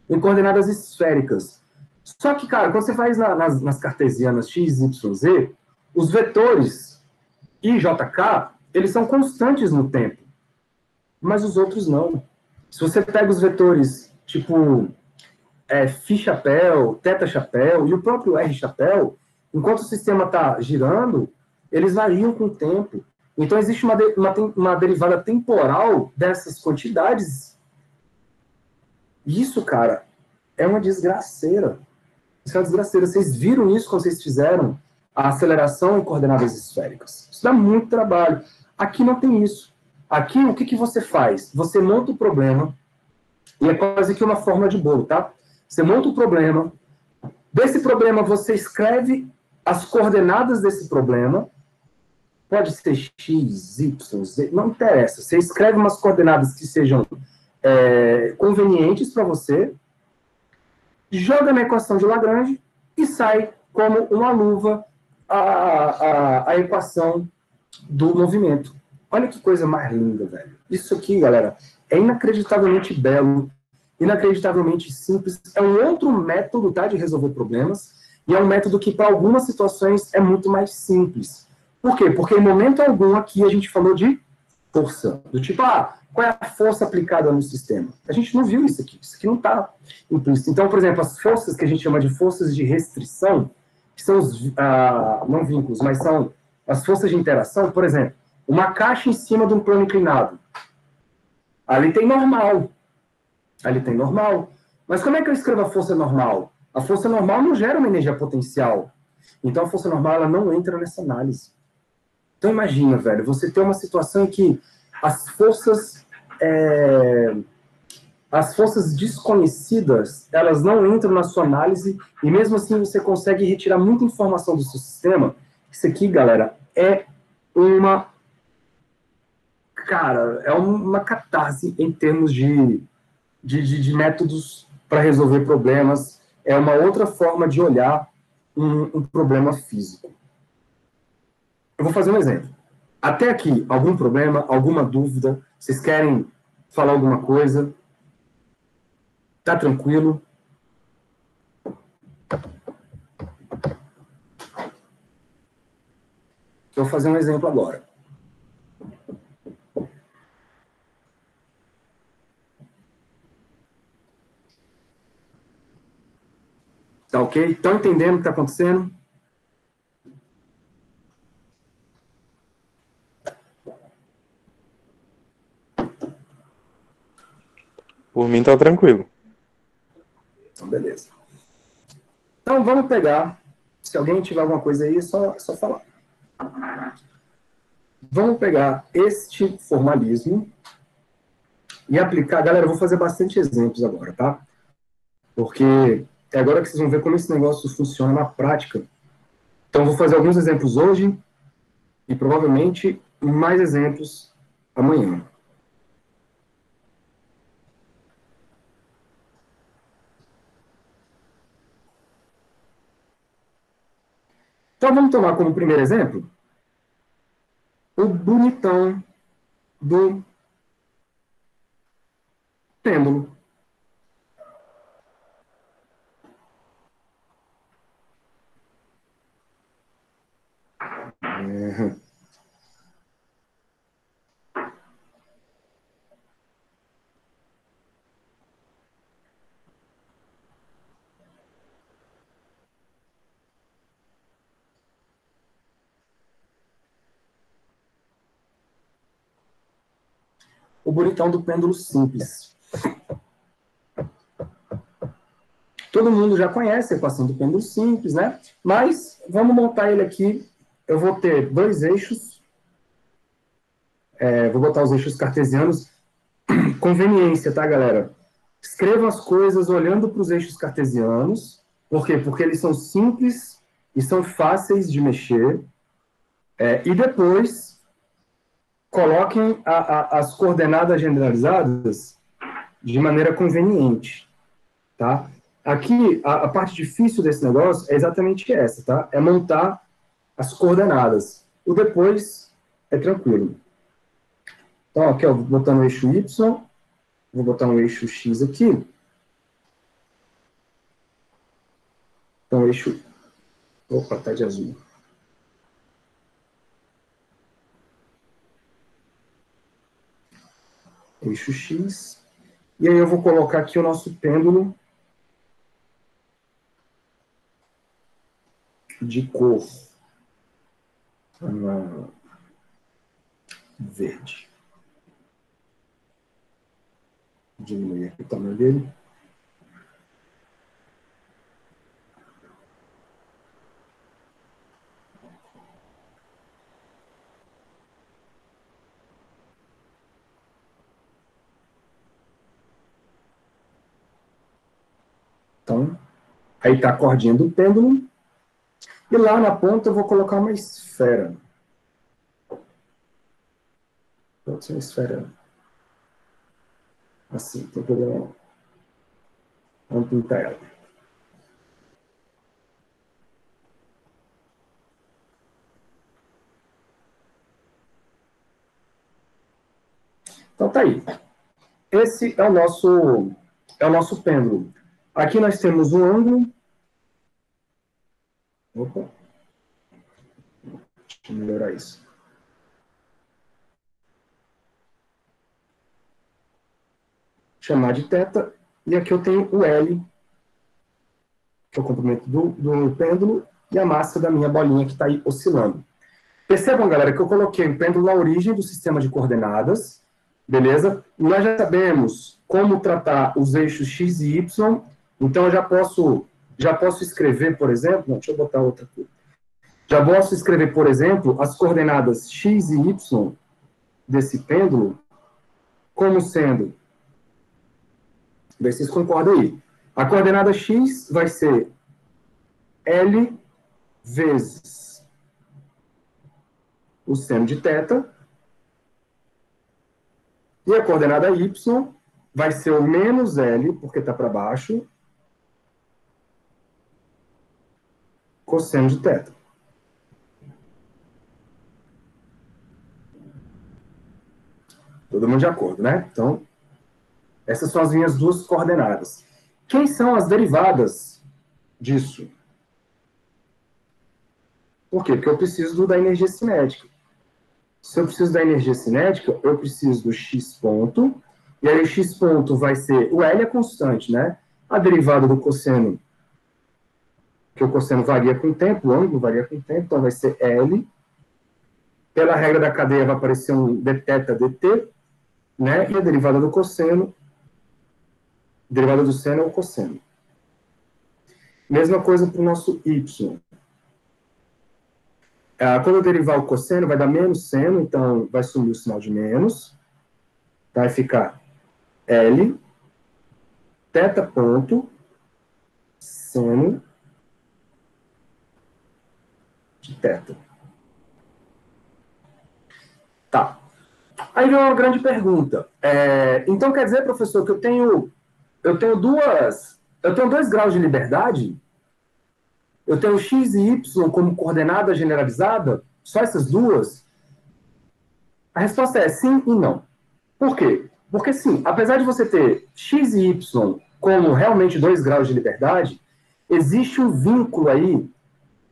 em coordenadas esféricas. Só que, cara, quando você faz nas cartesianas x, y, z, os vetores I, J, K, eles são constantes no tempo. Mas os outros não. Se você pega os vetores, tipo, φ-chapéu, θ-chapéu e o próprio R-chapéu, enquanto o sistema está girando, eles variam com o tempo. Então, existe uma derivada temporal dessas quantidades. Isso, cara, é uma desgraceira. Isso é uma desgraceira. Vocês viram isso quando vocês fizeram a aceleração em coordenadas esféricas. Isso dá muito trabalho. Aqui não tem isso. Aqui, o que você faz? Você monta o problema, e é quase que uma fórmula de bolo, tá? Você monta o problema. Desse problema, você escreve as coordenadas desse problema. Pode ser X, Y, Z, não interessa. Você escreve umas coordenadas que sejam convenientes para você, joga na equação de Lagrange e sai como uma luva a equação do movimento. Olha que coisa mais linda, velho. Isso aqui, galera, é inacreditavelmente belo, inacreditavelmente simples. É um outro método, tá, de resolver problemas, e é um método que, para algumas situações, é muito mais simples. Por quê? Porque em momento algum aqui a gente falou de força. Do tipo, qual é a força aplicada no sistema? A gente não viu isso aqui. Isso aqui não está implícito. Então, por exemplo, as forças que a gente chama de forças de restrição, que são os, não vínculos, mas são as forças de interação, por exemplo, uma caixa em cima de um plano inclinado. Ali tem normal. Ali tem normal. Mas como é que eu escrevo a força normal? A força normal não gera uma energia potencial. Então, a força normal ela não entra nessa análise. Então, imagina, velho, você tem uma situação em que as forças desconhecidas, elas não entram na sua análise, e mesmo assim você consegue retirar muita informação do seu sistema. Isso aqui, galera, é uma catarse em termos de métodos para resolver problemas. É uma outra forma de olhar um problema físico. Eu vou fazer um exemplo. Até aqui, algum problema, alguma dúvida? Vocês querem falar alguma coisa? Tá tranquilo? Eu vou fazer um exemplo agora. Tá ok? Estão entendendo o que está acontecendo? Por mim tá tranquilo. Então, beleza. Então, vamos pegar. Se alguém tiver alguma coisa aí, é só falar. Vamos pegar este formalismo e aplicar. Galera, eu vou fazer bastante exemplos agora, tá? Porque é agora que vocês vão ver como esse negócio funciona na prática. Então, eu vou fazer alguns exemplos hoje e provavelmente mais exemplos amanhã. Então, vamos tomar como primeiro exemplo o bonitão do pêndulo. O bonitão do pêndulo simples. Todo mundo já conhece a equação do pêndulo simples, né? Mas vamos montar ele aqui. Eu vou ter dois eixos. Vou botar os eixos cartesianos. Conveniência, tá, galera? Escrevam as coisas olhando para os eixos cartesianos. Por quê? Porque eles são simples e são fáceis de mexer. E depois, coloquem as coordenadas generalizadas de maneira conveniente, tá? Aqui, a parte difícil desse negócio é exatamente essa, tá? É montar as coordenadas. O depois é tranquilo. Então, aqui, ó, vou botar no eixo Y, vou botar um eixo X aqui. Então, eixo... Opa, tá de azul. Eixo X. E aí eu vou colocar aqui o nosso pêndulo de cor verde. Vou diminuir aqui o tamanho dele. Então, aí está a cordinha do pêndulo. E lá na ponta eu vou colocar uma esfera. Pode ser uma esfera. Assim, tem problema não. Vamos pintar ela. Então tá aí. Esse é o nosso pêndulo. Aqui nós temos um ângulo. Opa. Deixa eu melhorar isso. Chamar de θ. E aqui eu tenho o L, que é o comprimento do pêndulo, e a massa da minha bolinha que está aí oscilando. Percebam, galera, que eu coloquei o pêndulo na origem do sistema de coordenadas, beleza? E nós já sabemos como tratar os eixos x e y, então eu já posso escrever, por exemplo, não, deixa eu botar outra aqui. Já posso escrever, por exemplo, as coordenadas x e y desse pêndulo como sendo, vê se vocês concordam aí, a coordenada x vai ser L vezes o seno de θ, e a coordenada y vai ser o menos L, porque está para baixo, cosseno de θ. Todo mundo de acordo, né? Então, essas são as minhas duas coordenadas. Quem são as derivadas disso? Por quê? Porque eu preciso da energia cinética. Se eu preciso da energia cinética, eu preciso do x ponto, e aí o x ponto vai ser, o L é constante, né? A derivada do cosseno, que o cosseno varia com o tempo, o ângulo varia com o tempo, então vai ser L. Pela regra da cadeia vai aparecer um dθ dt, né? E a derivada do cosseno, a derivada do seno é o cosseno. Mesma coisa para o nosso y. Quando eu derivar o cosseno, vai dar menos seno, então vai sumir o sinal de menos. Vai ficar L, θ ponto, seno de θ. Tá. Aí vem uma grande pergunta. Então quer dizer, professor, que eu tenho dois graus de liberdade? Eu tenho x e y como coordenada generalizada? Só essas duas? A resposta é sim e não. Por quê? Porque sim, apesar de você ter x e y como realmente 2 graus de liberdade, existe um vínculo aí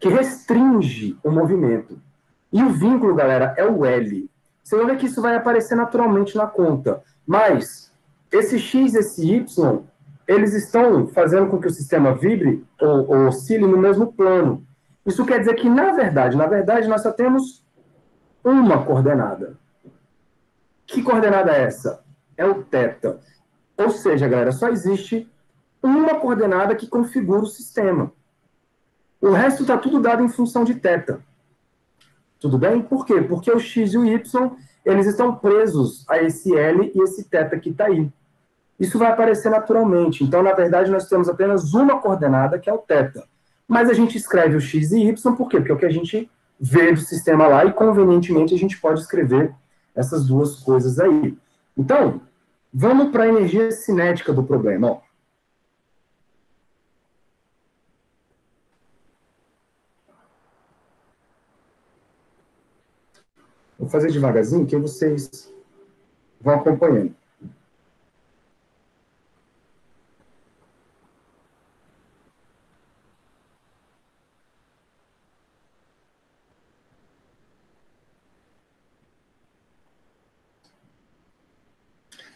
que restringe o movimento. E o vínculo, galera, é o L. Você vai ver que isso vai aparecer naturalmente na conta. Mas esse x e esse y, eles estão fazendo com que o sistema vibre ou oscile no mesmo plano. Isso quer dizer que, na verdade, nós só temos uma coordenada. Que coordenada é essa? É o θ. Ou seja, galera, só existe uma coordenada que configura o sistema. O resto está tudo dado em função de θ. Tudo bem? Por quê? Porque o x e o y, eles estão presos a esse L e esse θ que está aí. Isso vai aparecer naturalmente. Então, na verdade, nós temos apenas uma coordenada, que é o θ. Mas a gente escreve o x e y, por quê? Porque é o que a gente vê do sistema lá e, convenientemente, a gente pode escrever essas duas coisas aí. Então, vamos para a energia cinética do problema. Ó. Vou fazer devagarzinho, que vocês vão acompanhando.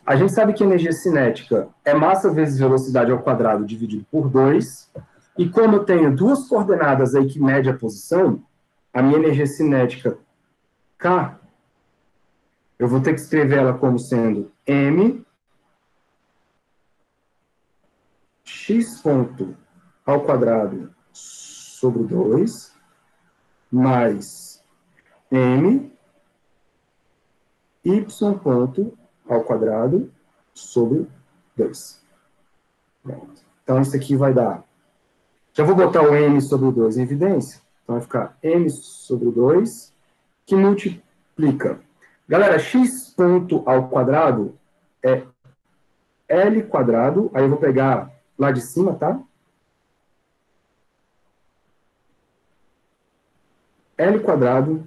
A gente sabe que energia cinética é massa vezes velocidade ao quadrado dividido por 2. E como eu tenho duas coordenadas aí que medem a posição, a minha energia cinética K, eu vou ter que escrever ela como sendo m x ponto ao quadrado sobre 2 mais m y ponto ao quadrado sobre 2. Pronto. Então, isso aqui vai dar... Já vou botar o m sobre o 2 em evidência. Então, vai ficar m sobre o 2, que multiplica. Galera, x ponto ao quadrado é L quadrado. Aí eu vou pegar lá de cima, tá? L quadrado,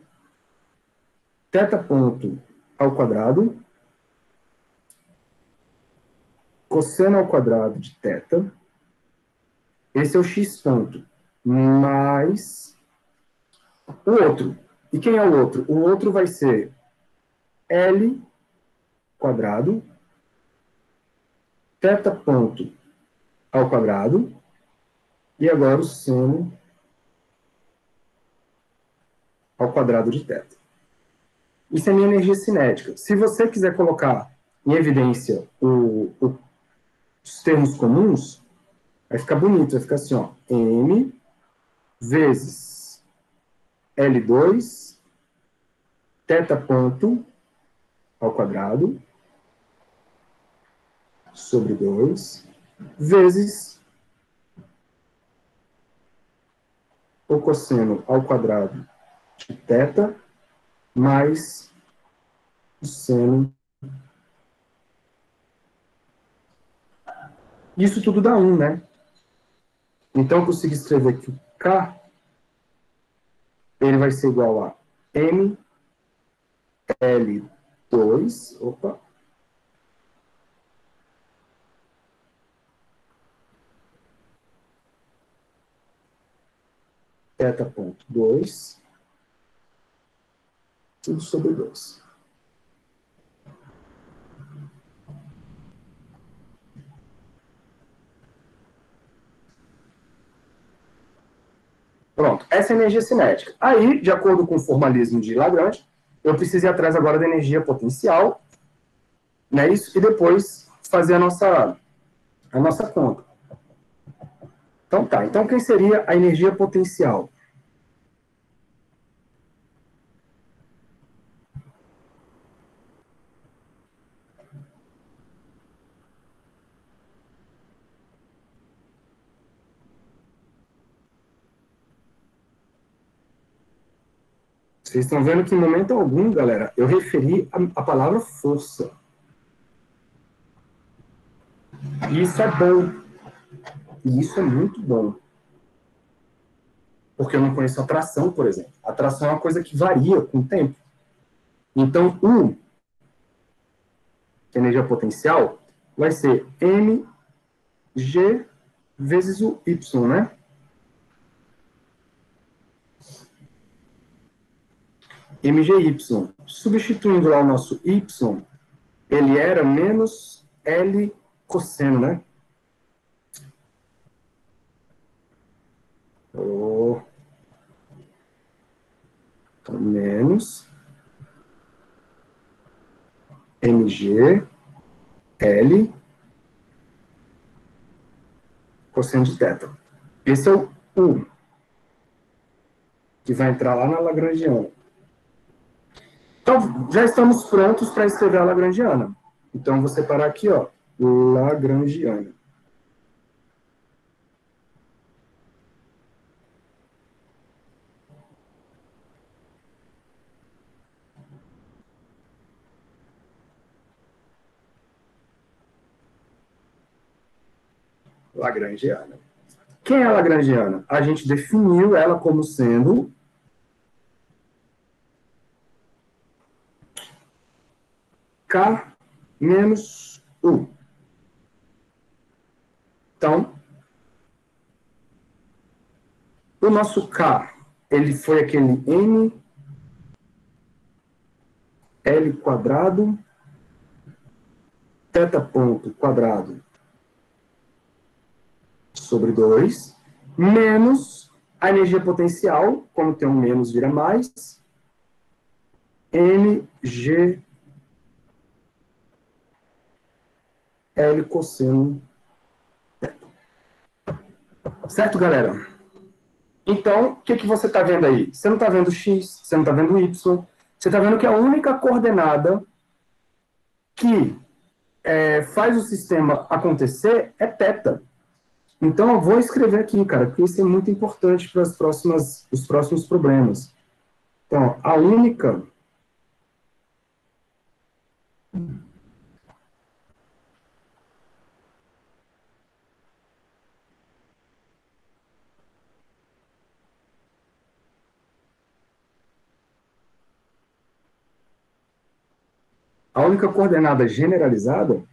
θ ponto ao quadrado, cosseno ao quadrado de θ. Esse é o x ponto. Mais o outro. E quem é o outro? O outro vai ser L quadrado, θ ponto ao quadrado, e agora o seno ao quadrado de θ. Isso é minha energia cinética. Se você quiser colocar em evidência os termos comuns, vai ficar bonito, vai ficar assim, ó, m vezes L2, θ ponto ao quadrado, sobre 2, vezes o cosseno ao quadrado de θ, mais o seno. Isso tudo dá 1, né? Então, eu consigo escrever que o K ele vai ser igual a M L2, opa, θ ponto 2, tudo sobre 2. Pronto, essa é a energia cinética. Aí, de acordo com o formalismo de Lagrange, eu preciso ir atrás agora da energia potencial, né, isso, e depois fazer a nossa conta. Então tá, então quem seria a energia potencial? Vocês estão vendo que em momento algum, galera, eu referi a palavra força. E isso é bom. E isso é muito bom. Porque eu não conheço atração, por exemplo. Atração é uma coisa que varia com o tempo. Então, U, energia potencial, vai ser mg vezes o y, né? mgy. Substituindo lá o nosso y, ele era menos L cosseno, né? Então, menos mg L cosseno de θ. Esse é o U, que vai entrar lá na Lagrangiana. Então, já estamos prontos para escrever a Lagrangiana. Então, vou separar aqui, ó, Lagrangiana. Lagrangiana. Quem é a Lagrangiana? A gente definiu ela como sendo K menos U. Então, o nosso K, ele foi aquele M L quadrado, θ ponto quadrado sobre 2, menos a energia potencial, como tem um menos, vira mais, mg L cosseno. Certo, galera? Então, o que você está vendo aí? Você não está vendo x, você não está vendo y, você está vendo que a única coordenada que faz o sistema acontecer é θ. Então, eu vou escrever aqui, cara, porque isso é muito importante para os próximos problemas. Então, a única coordenada generalizada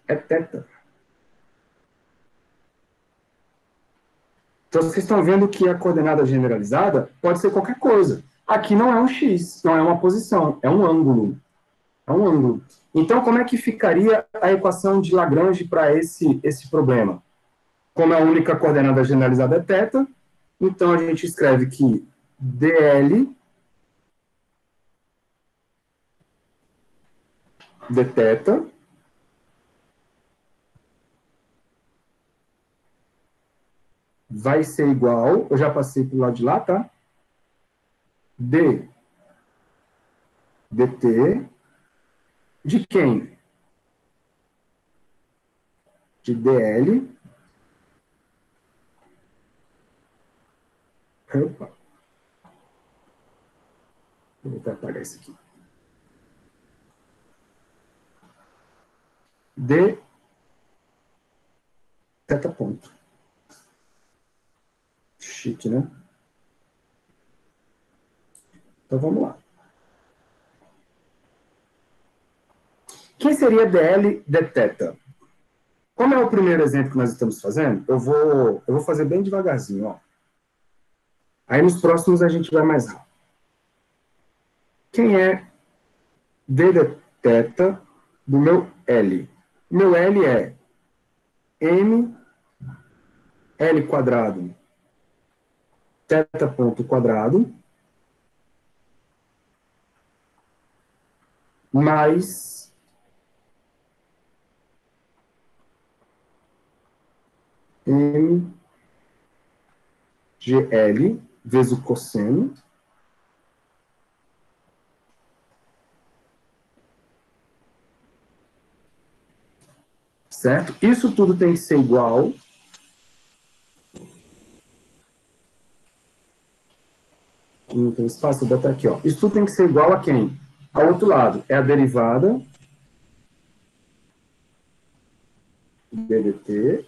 é θ. Então, vocês estão vendo que a coordenada generalizada pode ser qualquer coisa. Aqui não é um x, não é uma posição, é um ângulo. É um ângulo. Então, como é que ficaria a equação de Lagrange para esse problema? Como a única coordenada generalizada é θ, então a gente escreve que dl dθ vai ser igual, eu já passei para o lado de lá, tá? dt de quem? De dl. Opa. Vou até apagar isso aqui. De θ ponto. Chique, né? Então vamos lá. Quem seria dl dθ? Como é o primeiro exemplo que nós estamos fazendo, eu vou fazer bem devagarzinho, ó. Aí nos próximos a gente vai mais rápido. Quem é d dθ do meu L? O meu L é m L quadrado θ ponto quadrado mais m GL vezes o cosseno certo? Isso tudo tem que ser igual não tem espaço, vou botar aqui, ó. Isso tudo tem que ser igual a quem? Ao outro lado, é a derivada ddt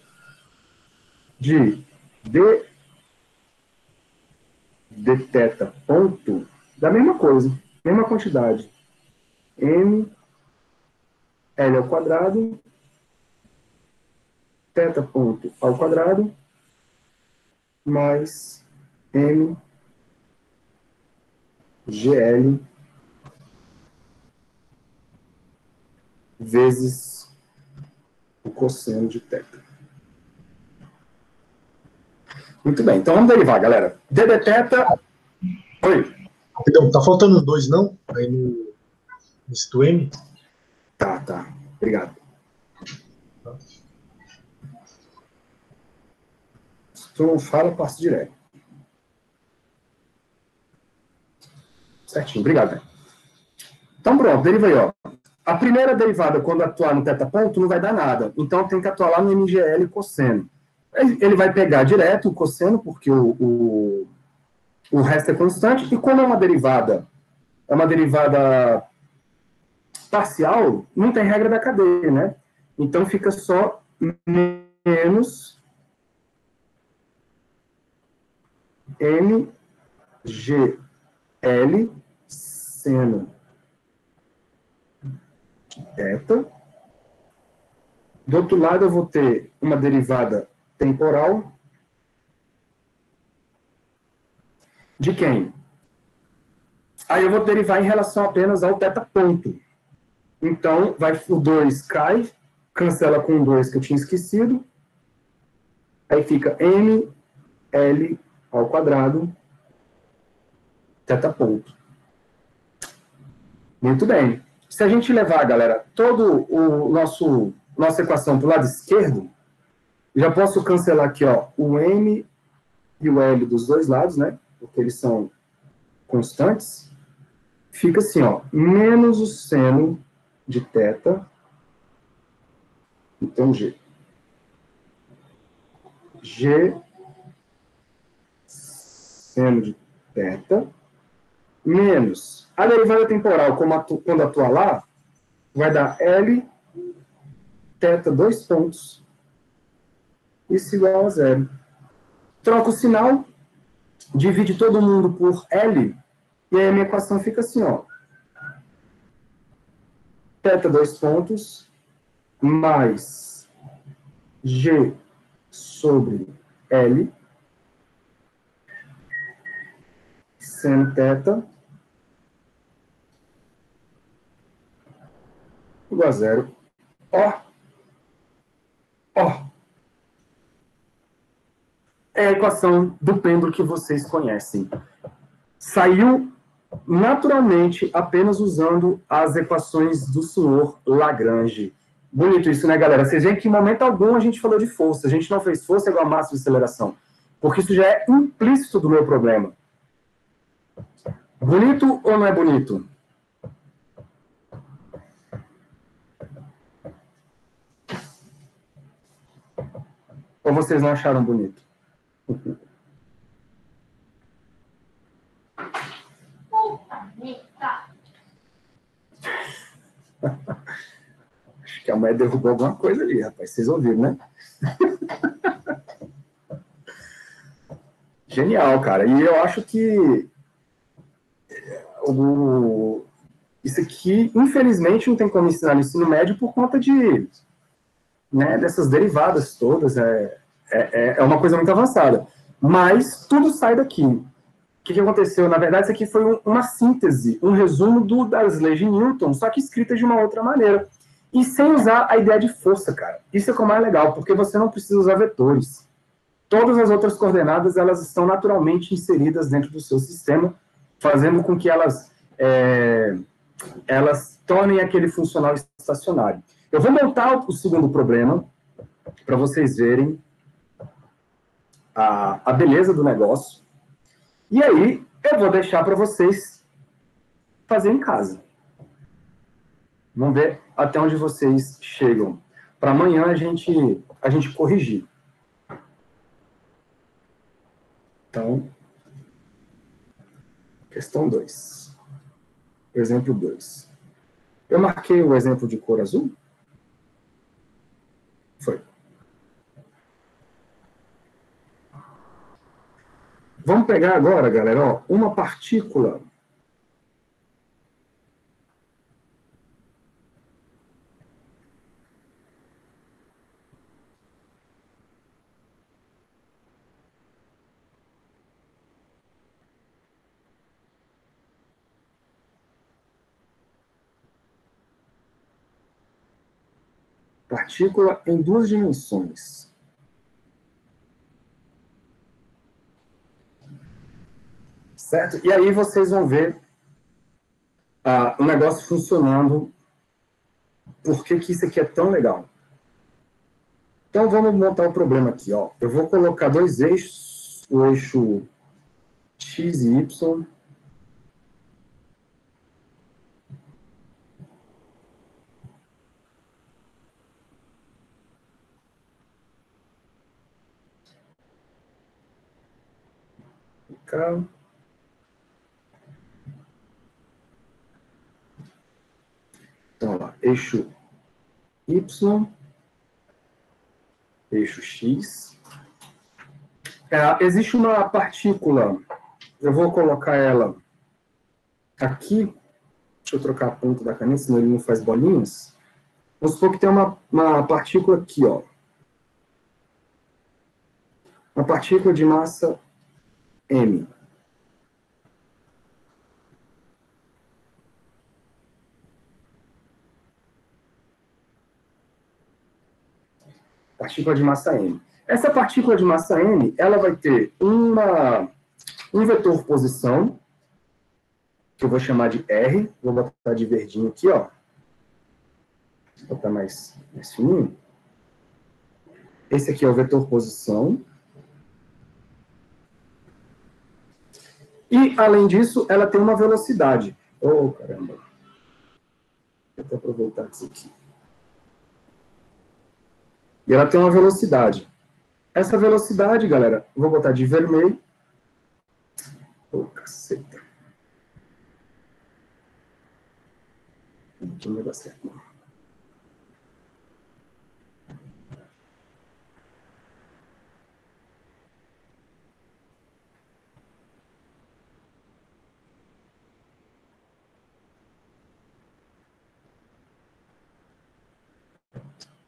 de d dθ ponto da mesma coisa, mesma quantidade. M L ao quadrado θ ponto ao quadrado mais M GL vezes o cosseno de θ. Muito bem, então vamos derivar, galera. D dθ... Oi. Rapidão, tá faltando 2, não? Aí no do M? Tá. Obrigado. Se tu não fala, passo direto. Certinho, obrigado. Então pronto, deriva aí, ó. A primeira derivada, quando atuar no θ ponto, não vai dar nada. Então tem que atuar lá no MGL cosseno. Ele vai pegar direto o cosseno, porque o resto é constante, e como é uma derivada parcial, não tem regra da cadeia, né? Então fica só menos MGL seno θ. Do outro lado, eu vou ter uma derivada temporal de quem? Aí eu vou derivar em relação apenas ao θ ponto. Então, o 2 cai, cancela com o 2 que eu tinha esquecido. Aí fica ml ao quadrado θ ponto. Muito bem. Se a gente levar, galera, todo o nossa equação para o lado esquerdo, Já posso cancelar aqui, ó, o M e o L dos dois lados, né? Porque eles são constantes. Fica assim, ó, menos o seno de θ. Então, G seno de θ, menos a derivada temporal, quando atuar lá, vai dar L, θ, 2 pontos, isso igual a zero. Troca o sinal, divide todo mundo por L, e aí a minha equação fica assim, ó. θ, 2 pontos, mais G sobre L, seno θ, igual a zero. Ó, ó. É a equação do pêndulo que vocês conhecem. Saiu naturalmente apenas usando as equações do senhor Lagrange. Bonito isso, né, galera? Vocês veem que em momento algum a gente falou de força. A gente não fez força igual a massa de aceleração. Porque isso já é implícito do meu problema. Bonito ou não é bonito? Ou vocês não acharam bonito? Acho que a mulher derrubou alguma coisa ali, rapaz. Vocês ouviram, né? Genial, cara. E eu acho que isso aqui, infelizmente, não tem como ensinar no ensino médio por conta dessas derivadas todas. É uma coisa muito avançada. Mas tudo sai daqui. O que aconteceu? Na verdade, isso aqui foi uma síntese, um resumo das leis de Newton, só que escrita de uma outra maneira. E sem usar a ideia de força, cara. Isso é o mais legal, porque você não precisa usar vetores. Todas as outras coordenadas, elas estão naturalmente inseridas dentro do seu sistema, fazendo com que elas tornem aquele funcional estacionário. Eu vou montar o segundo problema, para vocês verem a beleza do negócio. E aí, eu vou deixar para vocês fazer em casa. Vamos ver até onde vocês chegam. Para amanhã a gente corrigir. Então, questão 2. Exemplo 2. Eu marquei o exemplo de cor azul? Foi. Vamos pegar agora, galera, ó, uma partícula. Partícula em 2 dimensões. Certo? E aí vocês vão ver o negócio funcionando. Por que isso aqui é tão legal? Então vamos montar o problema aqui, ó. Eu vou colocar 2 eixos, o eixo X e Y. Cá. Então, lá, eixo Y, eixo X. Existe uma partícula, eu vou colocar ela aqui. Deixa eu trocar a ponta da caneta, senão ele não faz bolinhas. Vamos supor que tem uma partícula aqui, ó. Uma partícula de massa M. Partícula de massa M. Essa partícula de massa M, ela vai ter um vetor posição, que eu vou chamar de R. Vou botar de verdinho aqui, ó. Vou botar mais fininho. Esse aqui é o vetor posição. E, além disso, ela tem uma velocidade. Oh, caramba. Vou até aproveitar isso aqui. E ela tem uma velocidade. Essa velocidade, galera, vou botar de vermelho. Oh, caceta. Aqui não vai dar certo, não.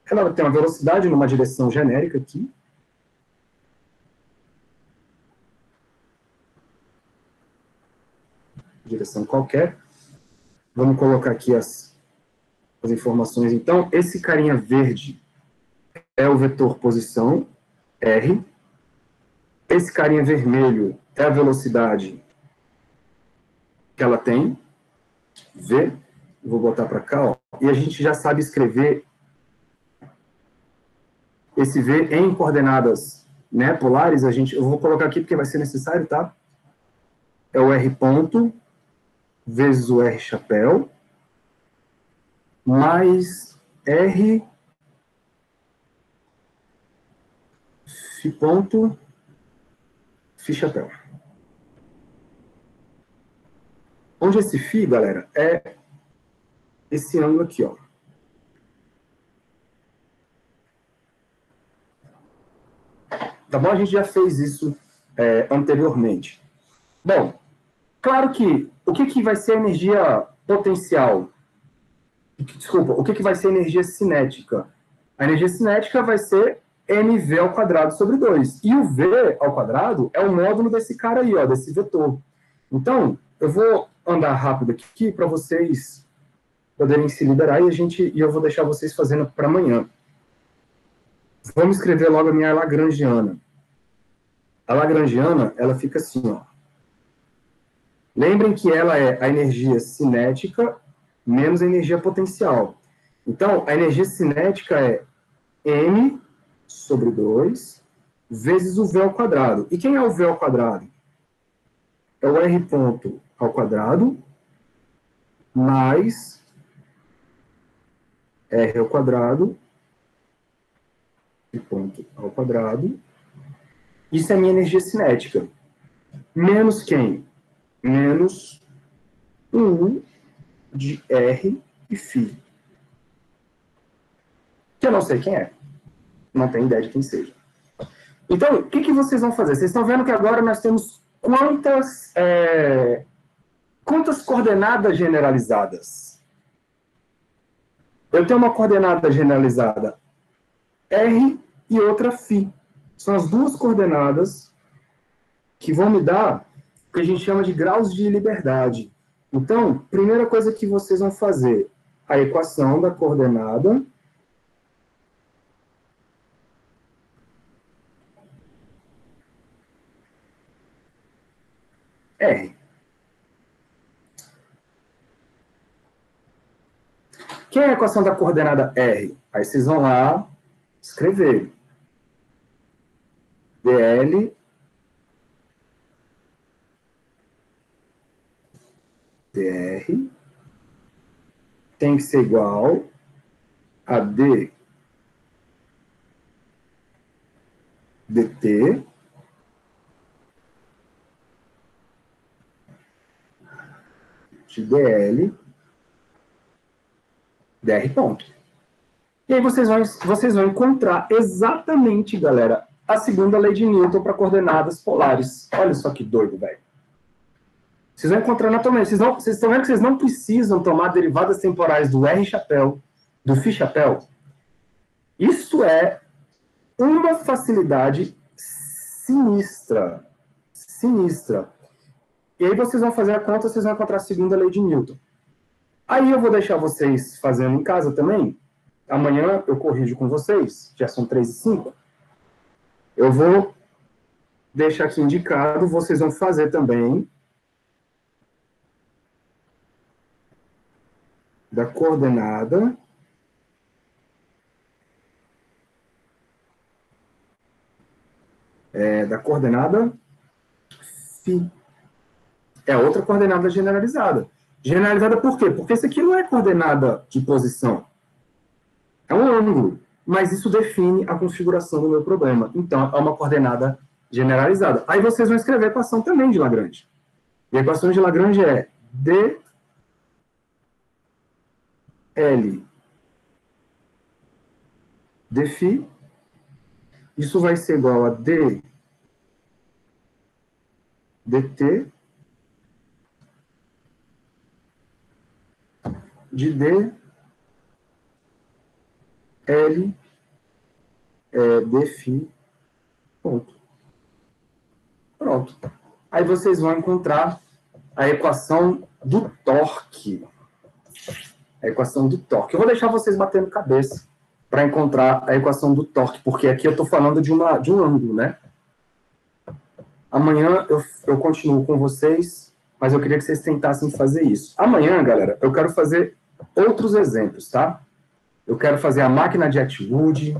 Ela tem uma velocidade numa direção genérica aqui. Direção qualquer. Vamos colocar aqui as informações. Então, esse carinha verde é o vetor posição, R. Esse carinha vermelho é a velocidade que ela tem, V. Vou botar para cá, ó. E a gente já sabe escrever esse V em coordenadas, né, polares. Eu vou colocar aqui porque vai ser necessário, tá? É o R ponto vezes o R chapéu mais R Φ ponto Φ chapéu. Onde esse Φ, galera, é esse ângulo aqui, ó. Tá bom? A gente já fez isso anteriormente. Bom, claro que o que vai ser a energia potencial? Desculpa, o que vai ser a energia cinética? A energia cinética vai ser mv ao quadrado sobre 2. E o v ao quadrado é o módulo desse cara aí, ó, desse vetor. Então, eu vou andar rápido aqui para vocês poderem se liberar e eu vou deixar vocês fazendo para amanhã. Vamos escrever logo a minha lagrangiana. A lagrangiana, ela fica assim, ó. Lembrem que ela é a energia cinética menos a energia potencial. Então, a energia cinética é m sobre 2 vezes o v ao quadrado. E quem é o v ao quadrado? É o r ponto ao quadrado mais r ao quadrado, ponto ao quadrado. Isso é a minha energia cinética. Menos quem? Menos 1 de R e φ. Que eu não sei quem é. Não tenho ideia de quem seja. Então, o que vocês vão fazer? Vocês estão vendo que agora nós temos quantas coordenadas generalizadas? Eu tenho uma coordenada generalizada R e outra φ. São as duas coordenadas que vão me dar o que a gente chama de graus de liberdade. Então, primeira coisa que vocês vão fazer, a equação da coordenada R. Que é a equação da coordenada R? Aí vocês vão lá escrever dl dr tem que ser igual a d dt de dl dr ponto. E aí vocês vão encontrar exatamente, galera, a segunda lei de Newton para coordenadas polares. Olha só que doido, velho. Vocês vão encontrar naturalmente. Vocês estão vendo que vocês não precisam tomar derivadas temporais do R chapéu, do Φ chapéu? Isso é uma facilidade sinistra. Sinistra. E aí vocês vão fazer a conta, vocês vão encontrar a segunda lei de Newton. Aí eu vou deixar vocês fazendo em casa também. Amanhã eu corrijo com vocês, já são 3h05. Eu vou deixar aqui indicado, vocês vão fazer também da coordenada da coordenada φ. É outra coordenada generalizada. Generalizada por quê? Porque isso aqui não é coordenada de posição. É um ângulo. Mas isso define a configuração do meu problema. Então, é uma coordenada generalizada. Aí vocês vão escrever a equação também de Lagrange. E a equação de Lagrange é dl dφ. Isso vai ser igual a d dt de d L dφ, ponto. Pronto. Aí vocês vão encontrar a equação do torque. A equação do torque. Eu vou deixar vocês batendo cabeça para encontrar a equação do torque, porque aqui eu estou falando de um ângulo, né? Amanhã eu continuo com vocês, mas eu queria que vocês tentassem fazer isso. Amanhã, galera, eu quero fazer outros exemplos, tá? Eu quero fazer a máquina de Atwood,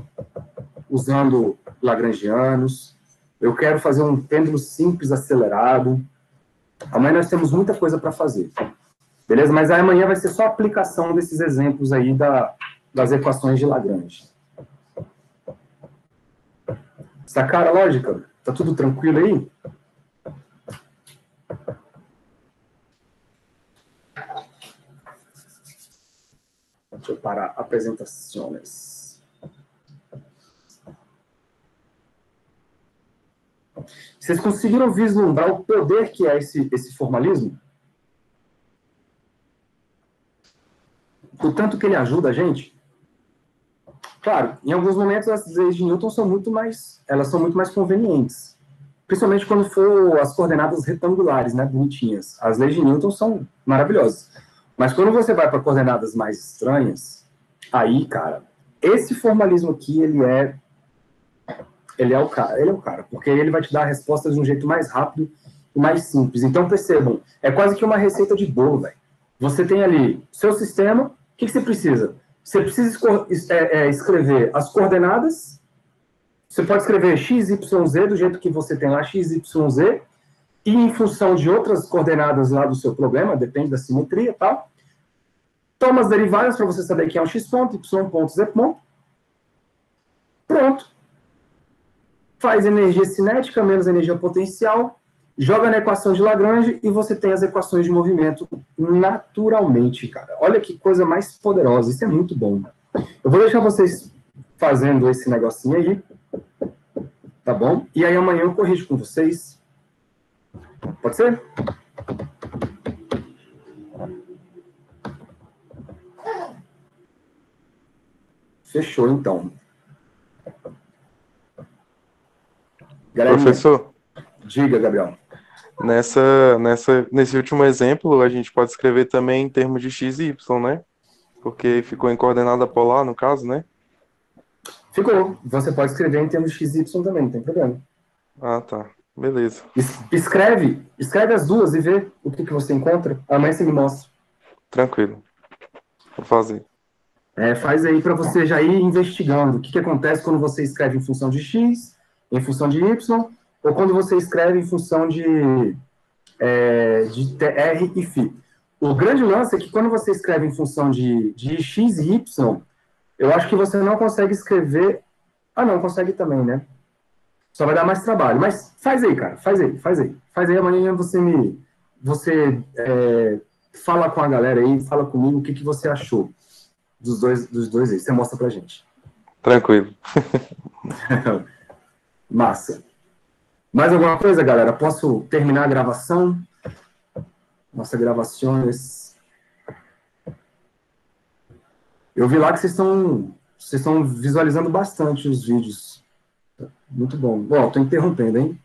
usando lagrangianos. Eu quero fazer um pêndulo simples acelerado. Amanhã nós temos muita coisa para fazer. Beleza? Mas aí amanhã vai ser só a aplicação desses exemplos aí das equações de Lagrange. Sacaram a lógica? Tá tudo tranquilo aí? Deixa eu parar apresentações. Vocês conseguiram vislumbrar o poder que é esse formalismo? O tanto que ele ajuda a gente? Claro, em alguns momentos as leis de Newton são muito mais convenientes. Principalmente quando for as coordenadas retangulares, né, bonitinhas. As leis de Newton são maravilhosas. Mas quando você vai para coordenadas mais estranhas, aí, cara, esse formalismo aqui, ele é o cara, porque ele vai te dar a resposta de um jeito mais rápido e mais simples. Então, percebam, é quase que uma receita de bolo, velho. Você tem ali seu sistema, o que você precisa? Você precisa escrever as coordenadas, você pode escrever x, y, z, do jeito que você tem lá, x, y, z, e em função de outras coordenadas lá do seu problema, depende da simetria e tal. Toma as derivadas para você saber que é um x ponto, y ponto, z ponto. Pronto. Faz energia cinética menos energia potencial, joga na equação de Lagrange e você tem as equações de movimento naturalmente, cara. Olha que coisa mais poderosa. Isso é muito bom. Eu vou deixar vocês fazendo esse negocinho aí, tá bom? E aí amanhã eu corrijo com vocês. Pode ser? Fechou, então. Galerinha, Professor, diga, Gabriel. nesse último exemplo, a gente pode escrever também em termos de x e y, né? Porque ficou em coordenada polar, no caso, né? Ficou. Você pode escrever em termos de x e y também, não tem problema. Ah, tá. Beleza. Escreve as duas e vê o que você encontra. Amanhã você me mostra. Tranquilo. Vou fazer. Faz aí para você já ir investigando o que acontece quando você escreve em função de x, em função de y, ou quando você escreve em função de r e φ. O grande lance é que quando você escreve em função de x e y, eu acho que você não consegue escrever... Ah, não, consegue também, né? Só vai dar mais trabalho. Mas faz aí, cara. Faz aí. Faz aí, amanhã você fala com a galera aí, fala comigo o que você achou dos dois aí. Você mostra pra gente. Tranquilo. Massa. Mais alguma coisa, galera? Posso terminar a gravação? Nossa gravações. Eu vi lá que vocês estão visualizando bastante os vídeos. Muito bom. Bom, tô interrompendo, hein?